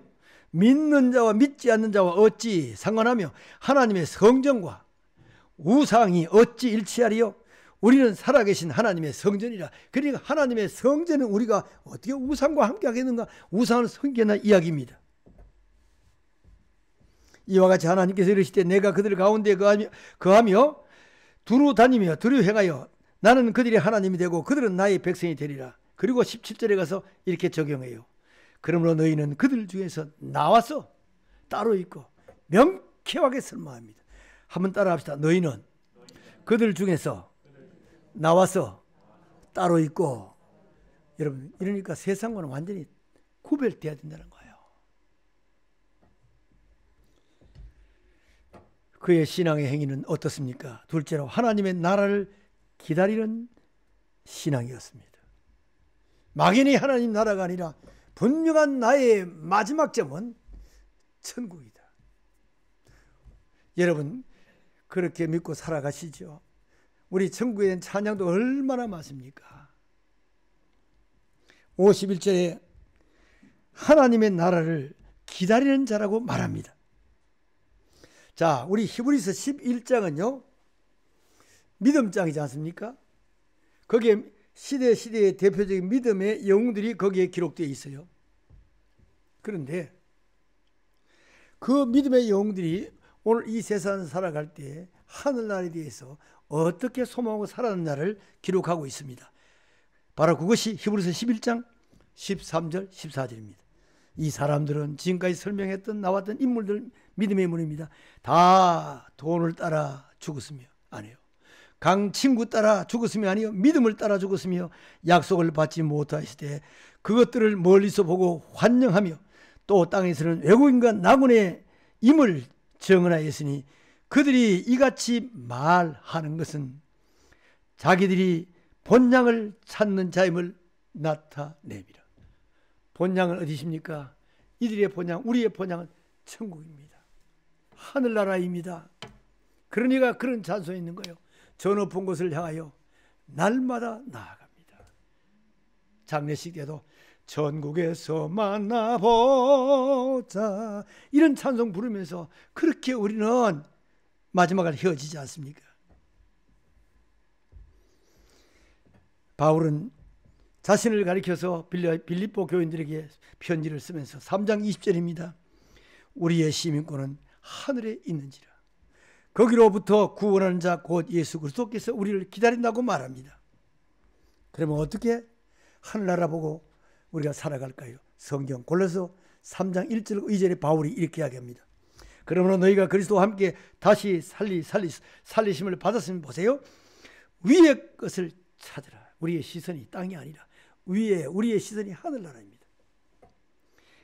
믿는 자와 믿지 않는 자와 어찌 상관하며 하나님의 성전과 우상이 어찌 일치하리요? 우리는 살아계신 하나님의 성전이라. 그러니까 하나님의 성전은 우리가 어떻게 우상과 함께 하겠는가? 우상을 섬기는 이야기입니다. 이와 같이 하나님께서 이르시되 내가 그들 가운데 거하며 두루 다니며 두루 행하여 나는 그들이 하나님이 되고 그들은 나의 백성이 되리라. 그리고 17절에 가서 이렇게 적용해요. 그러므로 너희는 그들 중에서 나와서 따로 있고 명쾌하게 설명합니다. 한번 따라 합시다. 너희는 그들 중에서 나와서 따로 있고. 여러분, 이러니까 세상과는 완전히 구별돼야 된다는 거예요. 그의 신앙의 행위는 어떻습니까? 둘째로 하나님의 나라를 기다리는 신앙이었습니다. 막연히 하나님 나라가 아니라 분명한 나의 마지막 점은 천국이다. 여러분, 그렇게 믿고 살아가시죠. 우리 천국에 찬양도 얼마나 많습니까? 51절에 하나님의 나라를 기다리는 자라고 말합니다. 자, 우리 히브리서 11장은요 믿음장이지 않습니까? 거기에 시대의 대표적인 믿음의 영웅들이 거기에 기록되어 있어요. 그런데 그 믿음의 영웅들이 오늘 이 세상을 살아갈 때 하늘나라에 대해서 어떻게 소망하고 살았느냐를 기록하고 있습니다. 바로 그것이 히브리서 11장 13절 14절입니다. 이 사람들은 지금까지 설명했던 나왔던 인물들, 믿음의 인물입니다. 다 돈을 따라 죽었으며 아니요, 강 친구 따라 죽었으며 아니요, 믿음을 따라 죽었으며 약속을 받지 못하실 때 그것들을 멀리서 보고 환영하며 또 땅에서는 외국인과 나군의 임을 정언하였으니 그들이 이같이 말하는 것은 자기들이 본향을 찾는 자임을 나타내미라. 본향은 어디십니까? 이들의 본향, 우리의 본향은 천국입니다. 하늘나라입니다. 그러니까 그런 찬송이 있는 거예요. 저 높은 곳을 향하여 날마다 나아갑니다. 장례식 때도 전국에서 만나보자 이런 찬송 부르면서 그렇게 우리는 마지막을 헤어지지 않습니까? 바울은 자신을 가리켜서 빌립보 교인들에게 편지를 쓰면서 3장 20절입니다. 우리의 시민권은 하늘에 있는지라. 거기로부터 구원하는 자 곧 예수 그리스도께서 우리를 기다린다고 말합니다. 그러면 어떻게 하늘나라 보고 우리가 살아갈까요? 성경 골로새 3장 1절 2절에 바울이 이렇게 이야기합니다. 그러므로 너희가 그리스도와 함께 다시 살리심을 받았으면 보세요. 위의 것을 찾으라. 우리의 시선이 땅이 아니라 위에 우리의 시선이 하늘나라입니다.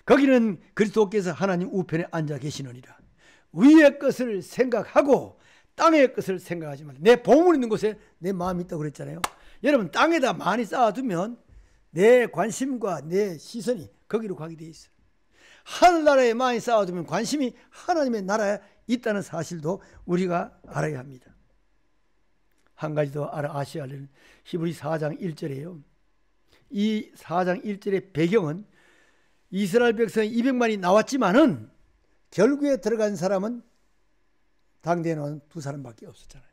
거기는 그리스도께서 하나님 우편에 앉아 계시느니라. 위의 것을 생각하고 땅의 것을 생각하지 말라. 내 보물 있는 곳에 내 마음이 있다고 그랬잖아요. 여러분, 땅에다 많이 쌓아두면 내 관심과 내 시선이 거기로 가게 돼 있어요. 하늘나라에 많이 쌓아두면 관심이 하나님의 나라에 있다는 사실도 우리가 알아야 합니다. 한 가지 더 아셔야 하는 히브리 4장 1절이에요. 이 4장 1절의 배경은 이스라엘 백성 200만이 나왔지만은 결국에 들어간 사람은 당대에는 2사람밖에 없었잖아요.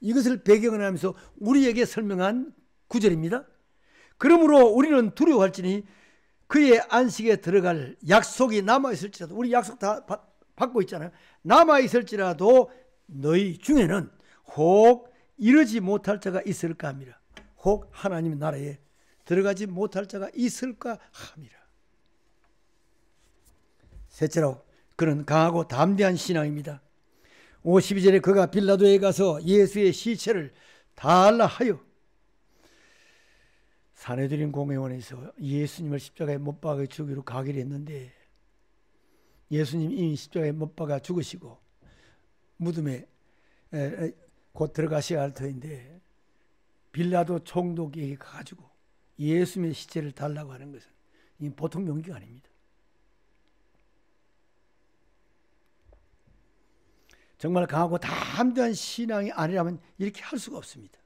이것을 배경을 하면서 우리에게 설명한 구절입니다. 그러므로 우리는 두려워할지니 그의 안식에 들어갈 약속이 남아있을지라도, 우리 약속 다 받고 있잖아요. 남아있을지라도 너희 중에는 혹 이르지 못할 자가 있을까 함이라. 혹 하나님의 나라에 들어가지 못할 자가 있을까 함이라. 셋째로 그는 강하고 담대한 신앙입니다. 52절에 그가 빌라도에 가서 예수의 시체를 달라 하여 사내들인 공회원에서 예수님을 십자가에 못 박아 죽이러 가기로 했는데 예수님 이미 십자가에 못 박아 죽으시고 무덤에 곧 들어가셔야 할 터인데 빌라도 총독에게 가지고 예수님의 시체를 달라고 하는 것은 보통 용기가 아닙니다. 정말 강하고 담대한 신앙이 아니라면 이렇게 할 수가 없습니다.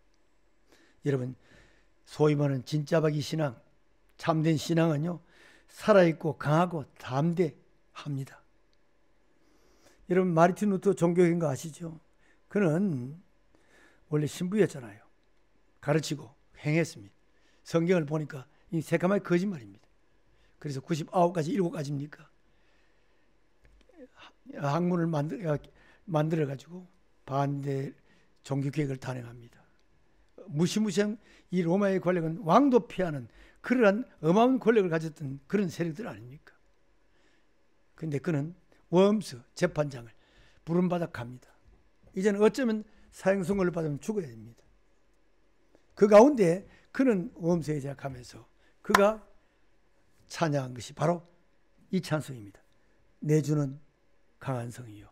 여러분, 소위 말하는 진짜박이 신앙, 참된 신앙은요, 살아있고 강하고 담대합니다. 여러분, 마르틴 루터 종교인 거 아시죠? 그는 원래 신부였잖아요. 가르치고 행했습니다. 성경을 보니까 이 새까맣게 거짓말입니다. 그래서 99가지 7가지입니까? 학문을 만들어가지고 반대 종교개혁을 단행합니다. 무시무시한 이 로마의 권력은 왕도 피하는 그러한 어마어마한 권력을 가졌던 그런 세력들 아닙니까? 그런데 그는 웜스 재판장을 부름받아 갑니다. 이제는 어쩌면 사형선고를 받으면 죽어야 됩니다. 그 가운데 그는 웜스에 가면서 그가 찬양한 것이 바로 이 찬송입니다. 내 주는 강한 성이요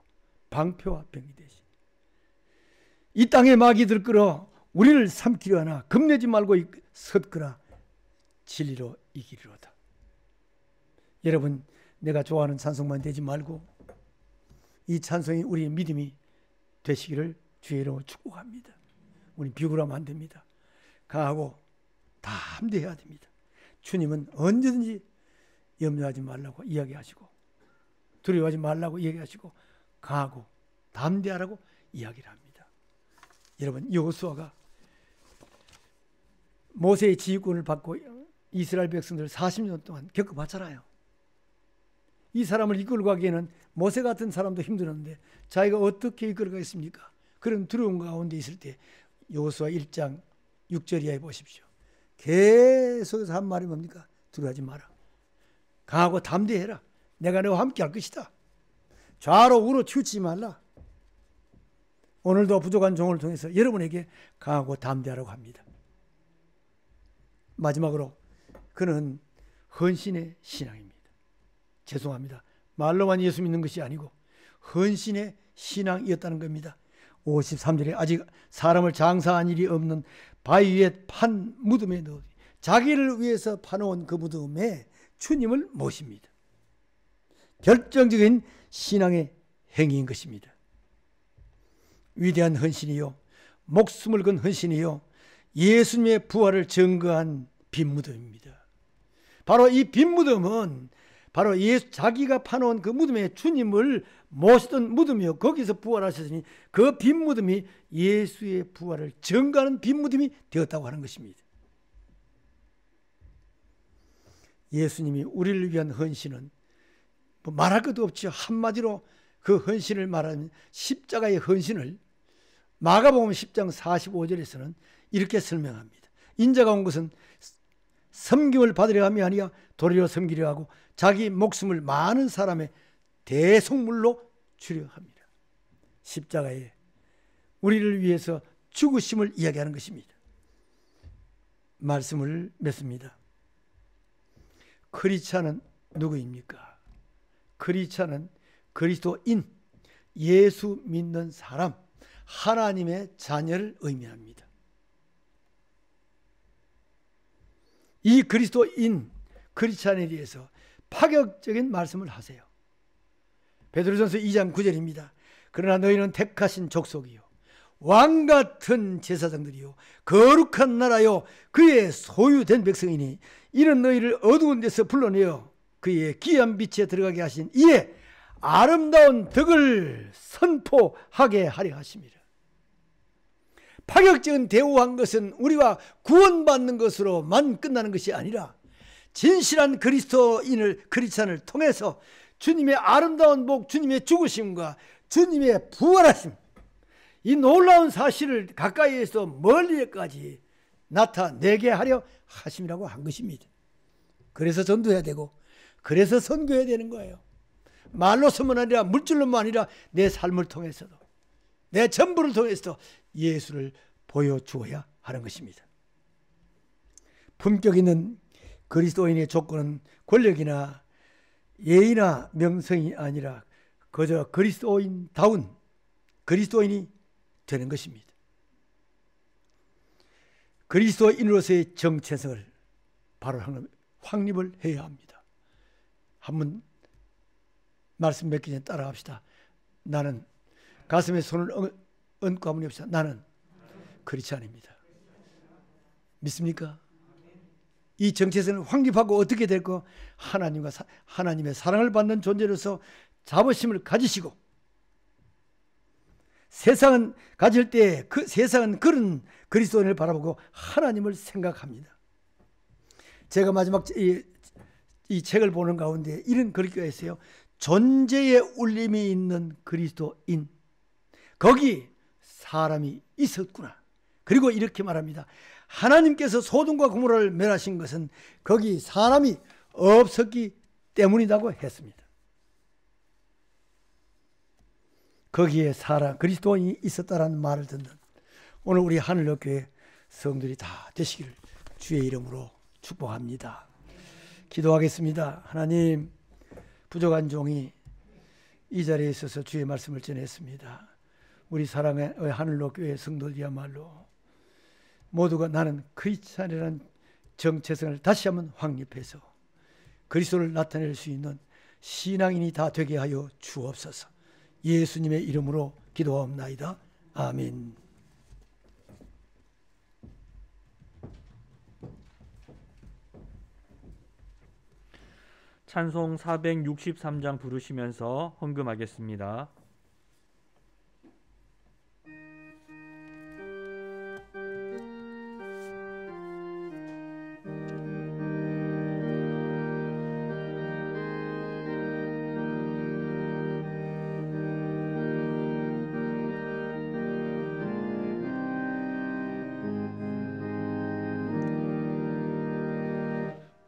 방패와 병이 되시. 이 땅에 마귀 들끓어 우리를 삼키려 하나 겁내지 말고 섰거라 진리로 이기리로다. 여러분, 내가 좋아하는 찬송만 되지 말고 이 찬송이 우리의 믿음이 되시기를 주의 이름으로 축복합니다. 우리 비굴하면 안 됩니다. 강하고 담대해야 됩니다. 주님은 언제든지 염려하지 말라고 이야기하시고 두려워하지 말라고 이야기하시고 강하고 담대하라고 이야기를 합니다. 여러분, 여호수아가 모세의 지휘권을 받고 이스라엘 백성들 40년 동안 겪어봤잖아요. 이 사람을 이끌고 가기에는 모세 같은 사람도 힘들었는데 자기가 어떻게 이끌어가겠습니까? 그런 두려움 가운데 있을 때 여호수아 1장 6절 이하에 보십시오. 계속해서 한 말이 뭡니까? 두려워하지 마라. 강하고 담대해라. 내가 너와 함께 할 것이다. 좌로 우로 치우치지 말라. 오늘도 부족한 종을 통해서 여러분에게 강하고 담대하라고 합니다. 마지막으로 그는 헌신의 신앙입니다. 죄송합니다. 말로만 예수 믿는 것이 아니고 헌신의 신앙이었다는 겁니다. 53절에 아직 사람을 장사한 일이 없는 바위 위에 판 무덤에 넣어 자기를 위해서 파놓은 그 무덤에 주님을 모십니다. 결정적인 신앙의 행위인 것입니다. 위대한 헌신이요, 목숨을 건 헌신이요, 예수님의 부활을 증거한 빈무덤입니다. 바로 이 빈무덤은 바로 자기가 파놓은 그 무덤에 주님을 모시던 무덤이요, 거기서 부활하셨으니 그 빈무덤이 예수의 부활을 증거하는 빈무덤이 되었다고 하는 것입니다. 예수님이 우리를 위한 헌신은 말할 것도 없죠. 한마디로 그 헌신을 말하는 십자가의 헌신을 마가복음 10장 45절에서는 이렇게 설명합니다. 인자가 온 것은 섬김을 받으려 함이 아니라 도리어 섬기려 하고 자기 목숨을 많은 사람의 대속물로 주려 합니다. 십자가에 우리를 위해서 죽으심을 이야기하는 것입니다. 말씀을 맺습니다. 크리스찬은 누구입니까? 크리스찬은 그리스도인, 예수 믿는 사람, 하나님의 자녀를 의미합니다. 이 그리스도인, 크리스찬에 대해서 파격적인 말씀을 하세요. 베드로전서 2장 9절입니다. 그러나 너희는 택하신 족속이요 왕같은 제사장들이요 거룩한 나라요 그의 소유된 백성이니 이는 너희를 어두운 데서 불러내어 그의 귀한 빛에 들어가게 하신 이의 아름다운 덕을 선포하게 하려 하심이라. 파격적인 대우한 것은 우리가 구원받는 것으로만 끝나는 것이 아니라 진실한 크리스찬을 통해서 주님의 아름다운 복, 주님의 죽으심과 주님의 부활하심, 이 놀라운 사실을 가까이에서 멀리까지 나타내게 하려 하심이라고 한 것입니다. 그래서 전도해야 되고 그래서 선교해야 되는 거예요. 말로서만 아니라 물질로만 아니라 내 삶을 통해서도 내 전부를 통해서도 예수를 보여주어야 하는 것입니다. 품격 있는 그리스도인의 조건은 권력이나 예의나 명성이 아니라 그저 그리스도인다운 그리스도인이 되는 것입니다. 그리스도인으로서의 정체성을 바로 확립을 해야 합니다. 한번 말씀 몇 개 전에 따라합시다. 나는 가슴에 손을 얹고 한번 해봅시다. 나는 크리스찬입니다. 믿습니까? 이 정체성을 확립하고 어떻게 될까? 하나님의 사랑을 받는 존재로서 자부심을 가지시고 세상은 가질 때 그 세상은 그런 그리스도인을 바라보고 하나님을 생각합니다. 제가 마지막 이 책을 보는 가운데 이런 글귀가 있어요. 존재의 울림이 있는 그리스도인, 거기 사람이 있었구나. 그리고 이렇게 말합니다. 하나님께서 소돔과 고모라를 멸하신 것은 거기 사람이 없었기 때문이라고 했습니다. 거기에 그리스도인이 있었다라는 말을 듣는 오늘 우리 하늘역교회 성들이 다 되시기를 주의 이름으로 축복합니다. 기도하겠습니다. 하나님, 부족한 종이 이 자리에 있어서 주의 말씀을 전했습니다. 우리 사랑의 하늘역교회 성도들이야말로 모두가 나는 크리스찬이라는 정체성을 다시 한번 확립해서 그리스도를 나타낼 수 있는 신앙인이 다 되게 하여 주옵소서. 예수님의 이름으로 기도하옵나이다. 아멘. 찬송 463장 부르시면서 헌금하겠습니다.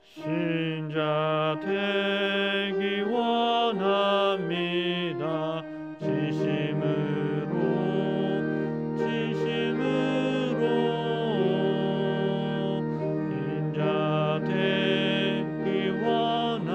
신자 되기 원합니다. 진심으로 신자 되기 원합니다.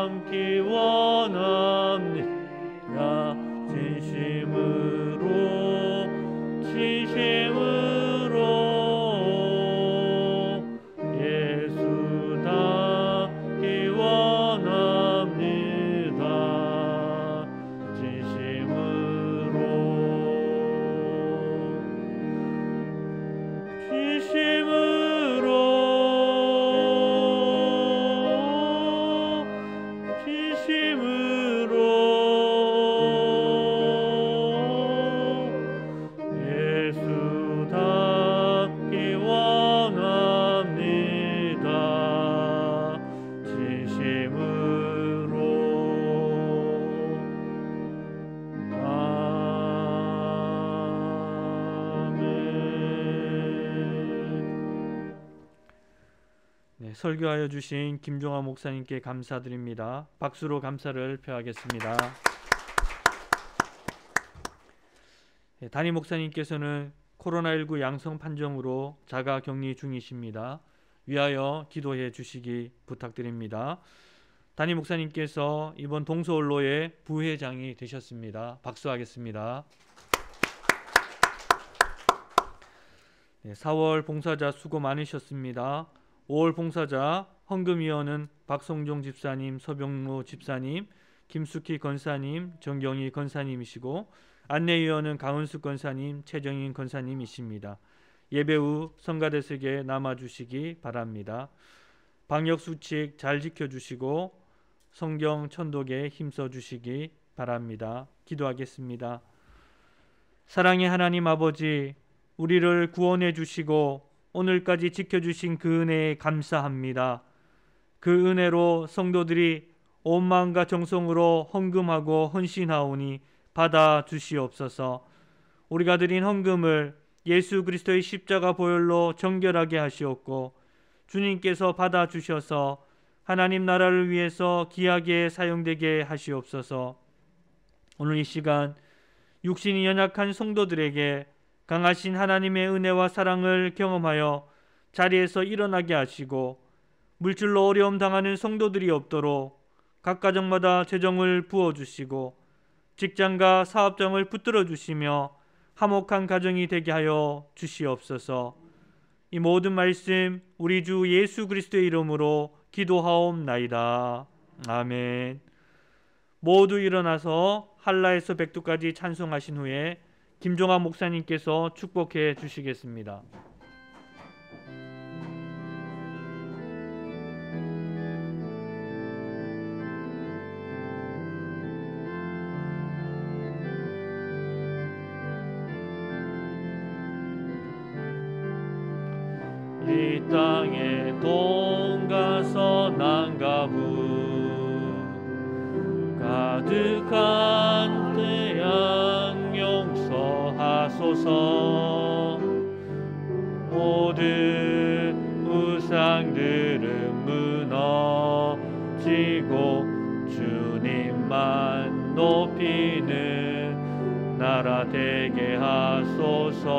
담기 원합니다. 진심으로 예수 담기 원합니다. 진심으로 예수 담기 원합니다. 진심으로 아멘. 네, 설교하여 주신 김종환 목사님께 감사드립니다. 박수로 감사를 표하겠습니다. 네, 담임 목사님께서는 코로나19 양성 판정으로 자가 격리 중이십니다. 위하여 기도해 주시기 부탁드립니다. 담임 목사님께서 이번 동서올로의 부회장이 되셨습니다. 박수하겠습니다. 네, 4월 봉사자 수고 많으셨습니다. 5월 봉사자 헌금위원은 박성종 집사님, 서병로 집사님, 김숙희 권사님, 정경희 권사님이시고, 안내위원은 강은숙 권사님, 최정인 권사님이십니다. 예배 후 성가대석에 남아주시기 바랍니다. 방역수칙 잘 지켜주시고 성경 천독에 힘써주시기 바랍니다. 기도하겠습니다. 사랑의 하나님 아버지, 우리를 구원해 주시고 오늘까지 지켜주신 그 은혜에 감사합니다. 그 은혜로 성도들이 온 마음과 정성으로 헌금하고 헌신하오니 받아 주시옵소서. 우리가 드린 헌금을 예수 그리스도의 십자가 보혈로 정결하게 하시옵고 주님께서 받아 주셔서 하나님 나라를 위해서 귀하게 사용되게 하시옵소서. 오늘 이 시간 육신이 연약한 성도들에게 강하신 하나님의 은혜와 사랑을 경험하여 자리에서 일어나게 하시고, 물질로 어려움 당하는 성도들이 없도록 각 가정마다 재정을 부어주시고 직장과 사업장을 붙들어 주시며 화목한 가정이 되게 하여 주시옵소서. 이 모든 말씀 우리 주 예수 그리스도의 이름으로 기도하옵나이다. 아멘. 모두 일어나서 한라에서 백두까지 찬송하신 후에 김종환 목사님께서 축복해 주시겠습니다. 이 땅에 동가서 난가부 가득한 태양 용서하소서. 모든 우상들은 무너지고 주님만 높이는 나라 되게 하소서.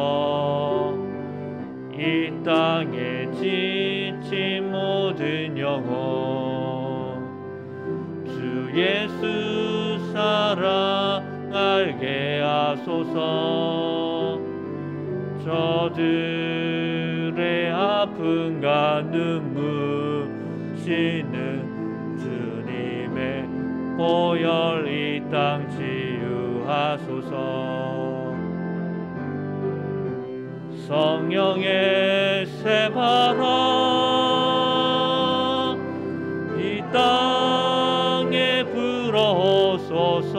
이 땅에 지친 모든 영혼 주 예수 사랑 알게 하소서. 저들의 아픔과 눈물 씻는 주님의 보혈 이 땅 치유하소서. 성령의 새바람 이 땅에 불어오소서.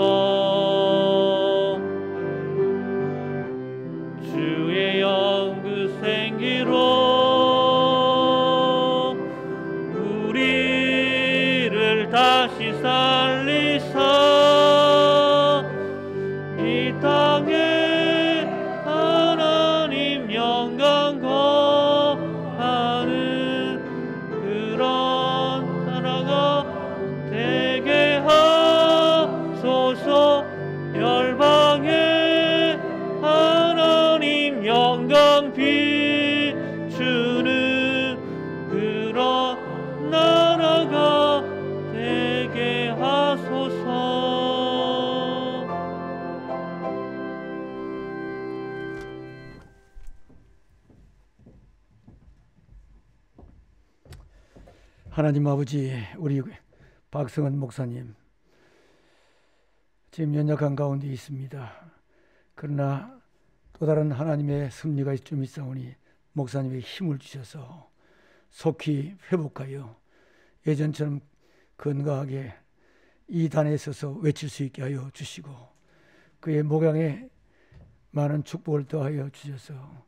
주의 영 그 생기로 우리를 다시 살리사 이 땅에 열방에 하나님 영광 비추는 그런 나라가 되게 하나님 아버지, 우리 박성은 목사님 지금 연약한 가운데 있습니다. 그러나 또 다른 하나님의 섭리가 좀 있사오니 목사님의 힘을 주셔서 속히 회복하여 예전처럼 건강하게 이 단에 서서 외칠 수 있게 하여 주시고 그의 목양에 많은 축복을 더하여 주셔서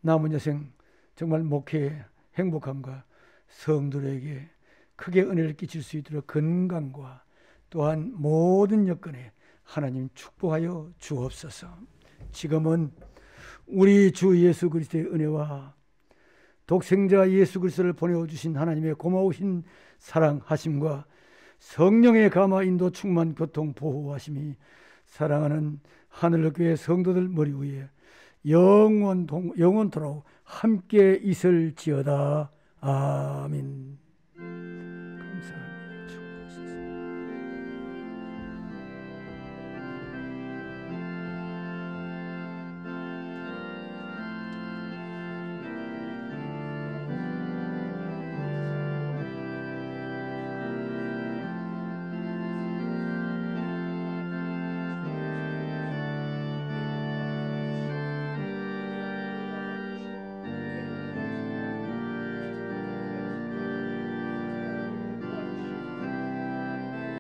남은 여생 정말 목회에 행복함과 성도들에게 크게 은혜를 끼칠 수 있도록 건강과 또한 모든 여건에 하나님 축복하여 주옵소서. 지금은 우리 주 예수 그리스도의 은혜와 독생자 예수 그리스도를 보내주신 하나님의 고마우신 사랑하심과 성령의 감화 인도 충만 교통 보호하심이 사랑하는 하늘교회 성도들 머리 위에 영원토록 함께 있을지어다. 아멘. 감사합니다.